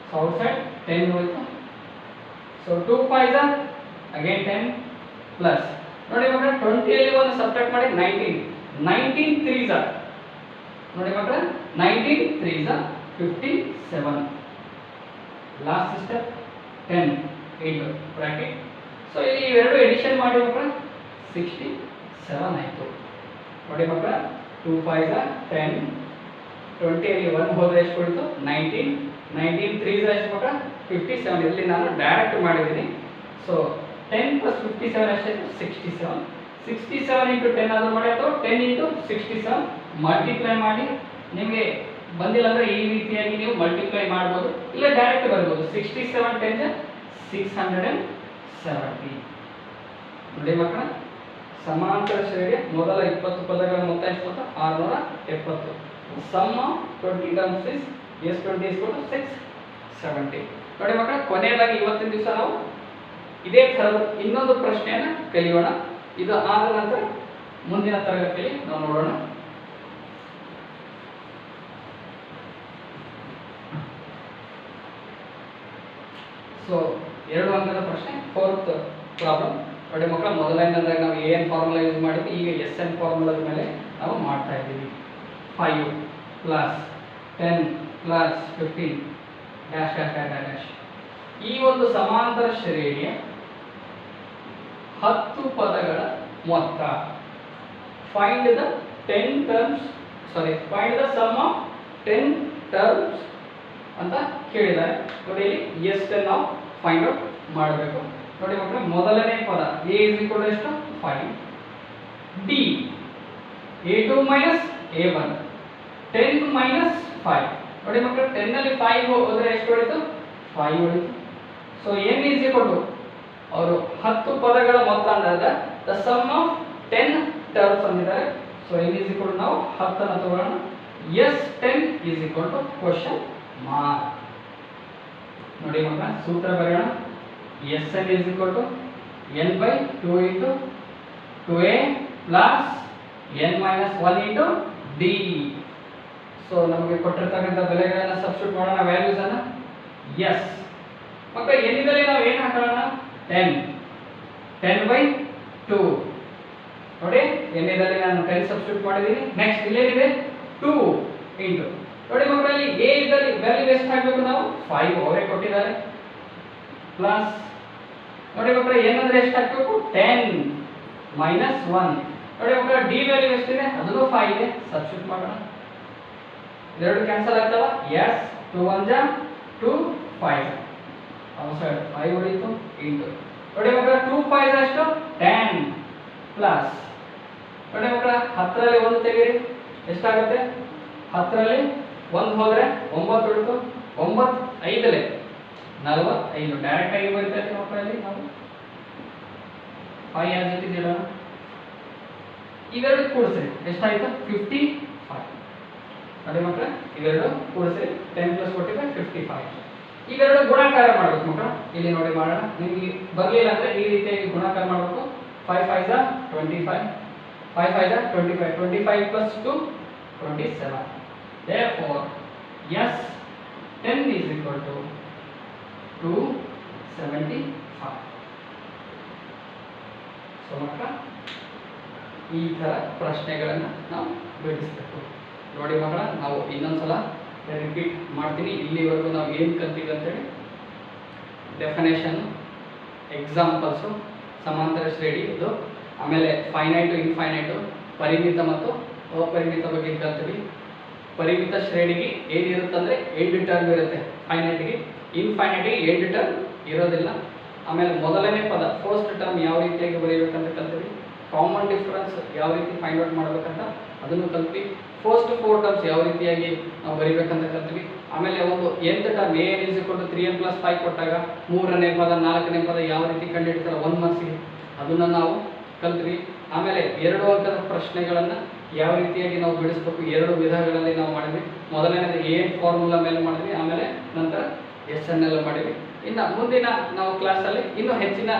ಸೊ ಔಟ್ಸೈಡ್ 10 ಹೋಯ್ತು. ಸೊ 2 5 ಜಾ ಅಗೇನ್ 10 ಪ್ಲಸ್ ನೋಡಿ ಮಕ್ಕಳ 20 ಅಲ್ಲಿ ಒಂದು ಸಬ್ಟ್ರಾಕ್ಟ್ ಮಾಡಿ 19. 19 3 ಜಾ ನೋಡಿ ಮಕ್ಕಳ 19 3 ಜಾ 57. Last step 10 into bracket. So ಇಲ್ಲಿ ಇವೆರಡು ಎಡಿಷನ್ ಮಾಡಿ ಮಕ್ಕಳ 67 ಆಯಿತು. ನೋಡಿ ಮಕ್ಕಳ 2 5 ಜಾ 10, 20 ಅಲ್ಲಿ 1 ಹೋದ್ರೆ ಎಷ್ಟು ಕೊಡ್ತು? 19. 19 3 ಜಾ ಎಷ್ಟು ಮಕ್ಕಳ 57. ಇಲ್ಲಿ ನಾನು ಡೈರೆಕ್ಟ್ ಮಾಡಿದ್ದೀನಿ. ಸೊ 10 ಪ್ಲಸ್ 57 ಎಷ್ಟಾಯಿತು? 67. 67 ಇಂಟು 10 ಆದರೂ ಮಾಡಿ ಅಥವಾ 10 ಇಂಟು 67 ಮಲ್ಟಿಪ್ಲೈ ಮಾಡಿ. ನಿಮಗೆ ಬಂದಿಲ್ಲ ಅಂದರೆ ಈ ರೀತಿಯಾಗಿ ನೀವು ಮಲ್ಟಿಪ್ಲೈ ಮಾಡ್ಬೋದು, ಇಲ್ಲ ಡೈರೆಕ್ಟ್ ಬರ್ಬೋದು. 67 10 ಜಾ 670. ನೋಡಿ ಮಕ್ಕಳ ಸಮಾಂತರ ಶ್ರೇಣಿಯ ಮೊದಲ 20 ಪದಗಳ ಮೊತ್ತ ಎಷ್ಟು? 670. Sum of 20 terms is S20 is equal to 670. ನೋಡಿ ಮಕ್ಕಳ ಕೊನೆಯದಾಗಿ ಇವತ್ತಿನ ದಿವಸ ನಾವು ಇದೇ ಥರದ ಇನ್ನೊಂದು ಪ್ರಶ್ನೆಯನ್ನು ಕಲಿಯೋಣ. ಇದು ಆದ ನಂತರ ಮುಂದಿನ ತರಗತಿಯಲ್ಲಿ ನಾವು ನೋಡೋಣ. ಸೊ 2 ಅಂಕದ ಪ್ರಶ್ನೆ, 4th ಪ್ರಾಬ್ಲಮ್. ನೋಡಿ ಮಕ್ಕಳ ಮೊದಲನೇದಾಗಿ ನಾವು AN ಫಾರ್ಮುಲಾ ಯೂಸ್ ಮಾಡಿದ್ವಿ, ಈಗ SN ಫಾರ್ಮುಲಾದ ಮೇಲೆ ನಾವು ಮಾಡ್ತಾ ಇದ್ದೀವಿ. 5 plus 10 plus 15 dash dash dash dash. ಈ ಒಂದು ಸಮಾಂತರ ಶ್ರೇಣಿಯ 10 ಪದಗಳ ಮೊತ್ತ. Find the 10 terms find the sum of 10 terms ಅಂತ ಕೇಳಿದ್ದಾರೆ. ನೋಡಿ ಇಲ್ಲಿ ಎಷ್ಟು ನಾವು ಫೈಂಡ್ ಔಟ್ ಮಾಡಬೇಕು. ನೋಡಿ ಮಕ್ಕಳು ಮೊದಲನೇ ಪದ a is equal to ಎಷ್ಟು? 5. d a2 minus a1 10 minus 5. ನೋಡಿ ಮಕ್ಕಳು 10 ಅಲ್ಲಿ 5 ಹೋದ್ರೆ ಎಷ್ಟು ಉಳಿತು? 5 ಉಳಿತು. So n is equal to ಅವರು 10 ಪದಗಳ ಮೊತ್ತ ಅಂದಾಗ ದ ಸಮ್ ಆಫ್ 10 ಟರ್ಮ್ಸ್ ಅಂದಿದ್ದಾರೆ. So n is equal to ನಾವು 10 ಅನ್ನು ತಗೊಳ್ಳೋಣ. S10 is equal to question mark. ನೋಡಿ ಮಕ್ಕಳ ಸೂತ್ರ ಬರೆಯೋಣ. Sn is equal to n by 2 into 2a plus n minus 1 into d. So ನಮಗೆ ಕೊಟ್ಟಿರ್ತಕ್ಕಂಥ ಬೆಲೆಗಳನ್ನು ಸಬ್ಸ್ಟಿಟ್ಯೂಟ್ ಮಾಡೋಣ, ವ್ಯಾಲ್ಯೂಸ್ ಅನ್ನು. ಎಸ್ ಮಕ್ಕಳ ಎಲ್ಲಿದ್ದಲ್ಲಿ ನಾವು ಏನು ಹಾಕೋಣ? 10 by 2. ನೋಡಿ ಎಲ್ಲಿದ್ದಲ್ಲಿ ನಾನು 10 ಸಬ್ಸ್ಟಿಟ್ಯೂಟ್ ಮಾಡಿದ್ದೀನಿ. ನೆಕ್ಸ್ಟ್ ಇಲ್ಲೇನಿದೆ 2 ಇಂಟು ನೋಡಿ ಮಕ್ಕಳಲ್ಲಿ a ಇದ್ದಲ್ಲಿ ವ್ಯಾಲ್ಯೂ ಎಷ್ಟು ಹಾಕಬೇಕು ನಾವು? 5 ಅವರೇ ಕೊಟ್ಟಿದ್ದಾರೆ. ಪ್ಲಸ್ ನೋಡಿ ಮಕ್ಕಳ ಏನಂದ್ರೆ ಎಷ್ಟು ಹಾಕಬೇಕು? 10 minus 1. ನೋಡಿ ಮಕ್ಕಳ d ವ್ಯಾಲ್ಯೂ ಎಷ್ಟಿದೆ? ಅದನ್ನು 5 ಇದೆ. ಸಬ್ಸ್ಟಿಟ್ಯೂಟ್ ಮಾಡೋಣ. ಎರಡು ಕ್ಯಾನ್ಸಲ್ ಆಗ್ತಾವ? ಎಸ್ 2 1 ಜಾ 2 5 ಔಟ್ಸೈಡ್ 5 ಉಳಿತು ಇಂಟು ನೋಡಿ ಮಕ್ಕಳ 2 5 ಎಷ್ಟು? 10 ಪ್ಲಸ್ ನೋಡಿ ಮಕ್ಕಳ 10ರಲ್ಲಿ 1 ತೆಗೀರಿ, ಎಷ್ಟಾಗುತ್ತೆ? 10ರಲ್ಲಿ 1 ಹೋದ್ರೆ 9 ಉಳಿತು. 9 5ರಲ್ಲಿ 45. ಡೈರೆಕ್ಟ್ ಆಗಿ ಬರೀತಾ ಇದ್ದೀವಿ ಮಕ್ಕಳಲ್ಲಿ ನಾವು 5 ಆಸ್ ಇಟ್ ಇಸ್ ಇಡೋಣ. ಇವೆರಡು ಕೂಡಿಸ್ರಿ ಎಷ್ಟಾಯ್ತು? 55. ನೋಡಿ ಮಕ್ಕಳ ಇವೆರಡು ಕೂಡಿಸ್ರಿ 10 + 45 55. ಇವೆರಡು ಗುಣಾಕಾರ ಮಾಡಬೇಕು ಮಕ್ಕಳ. ಇಲ್ಲಿ ನೋಡಿ ಮಾಡೋಣ. ನಿಮಗೆ ಬರಲಿಲ್ಲ ಅಂದರೆ ಈ ರೀತಿಯಾಗಿ ಗುಣಾಕಾರ ಮಾಡಬೇಕು. 5 5 25, 5 5 25, 25 plus 2 27. Therefore, yes, 10 is equal to 275. So ಮಕ್ಕಳ, ಈ ಥರ ಪ್ರಶ್ನೆಗಳನ್ನು ನಾವು ಬಿಡಿಸಬೇಕು. ನೋಡಿ ಮಕ್ಕಳ, ನಾವು ಇನ್ನೊಂದ್ಸಲ ರಿಪೀಟ್ ಮಾಡ್ತೀನಿ. ಇಲ್ಲಿವರೆಗೂ ನಾವು ಏನು ಕಲ್ತೀವಿ ಅಂತೇಳಿ ಡೆಫಿನೇಷನ್, ಎಕ್ಸಾಂಪಲ್ಸು, ಸಮಾಂತರ ಶ್ರೇಣಿ ಇದು, ಆಮೇಲೆ ಫೈನೈಟು ಇನ್ಫೈನೈಟು, ಪರಿಮಿತ ಮತ್ತು ಅಪರಿಮಿತ ಬಗ್ಗೆ ಕಲ್ತೀವಿ. ಪರಿಮಿತ ಶ್ರೇಣಿಗೆ ಏನಿರುತ್ತಂದರೆ ಎಂಡ್ ಟರ್ಮ್ ಇರುತ್ತೆ, ಫೈನೈಟ್ಗೆ. ಇನ್ಫೈನೈಟ್ಗೆ ಎಂಡ್ ಟರ್ಮ್ ಇರೋದಿಲ್ಲ. ಆಮೇಲೆ ಮೊದಲನೇ ಪದ ಫಸ್ಟ್ ಟರ್ಮ್ ಯಾವ ರೀತಿಯಾಗಿ ಬರೀಬೇಕಂತ ಕಲ್ತೀವಿ. ಕಾಮನ್ ಡಿಫ್ರೆನ್ಸ್ ಯಾವ ರೀತಿ ಫೈಂಡ್ ಔಟ್ ಮಾಡಬೇಕಂತ ಅದನ್ನು ಕಲ್ತ್ವಿ. ಫಸ್ಟ್ 4 ಟರ್ಮ್ಸ್ ಯಾವ ರೀತಿಯಾಗಿ ನಾವು ಬರೀಬೇಕಂತ ಕಲ್ತ್ವಿ. ಆಮೇಲೆ ಒಂದು nth term a n = 3n + 5 ಕೊಟ್ಟಾಗ 3ನೇ ಪದ 4ನೇ ಪದ ಯಾವ ರೀತಿ ಕಂಡುಹಿಡ್ತಾರೆ 1 ಮಾರ್ಕ್ಸಿಗೆ, ಅದನ್ನು ನಾವು ಕಲ್ತ್ವಿ. ಆಮೇಲೆ 2 ಅಂಕದ ಪ್ರಶ್ನೆಗಳನ್ನು ಯಾವ ರೀತಿಯಾಗಿ ನಾವು ಬಿಡಿಸ್ಬೇಕು 2 ವಿಧಗಳಲ್ಲಿ ನಾವು ಮಾಡಿದ್ವಿ. ಮೊದಲನೇದು an ಫಾರ್ಮುಲಾ ಮೇಲೆ ಮಾಡಿದ್ವಿ, ಆಮೇಲೆ ನಂತರ SNL ಮಾಡಿದ್ವಿ. ಇನ್ನು ಮುಂದಿನ ನಾವು ಕ್ಲಾಸಲ್ಲಿ ಇನ್ನೂ ಹೆಚ್ಚಿನ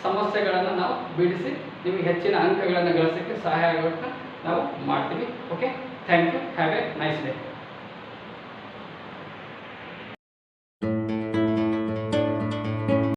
ಸಮಸ್ಯೆಗಳನ್ನು ನಾವು ಬಿಡಿಸಿ ನಿಮಗೆ ಹೆಚ್ಚಿನ ಅಂಕಗಳನ್ನು ಗಳಿಸೋಕ್ಕೆ ಸಹಾಯ ಆಗೋಕ್ಕೆ ನಾವು ಮಾಡ್ತೀವಿ. Okay, thank you, have a nice day.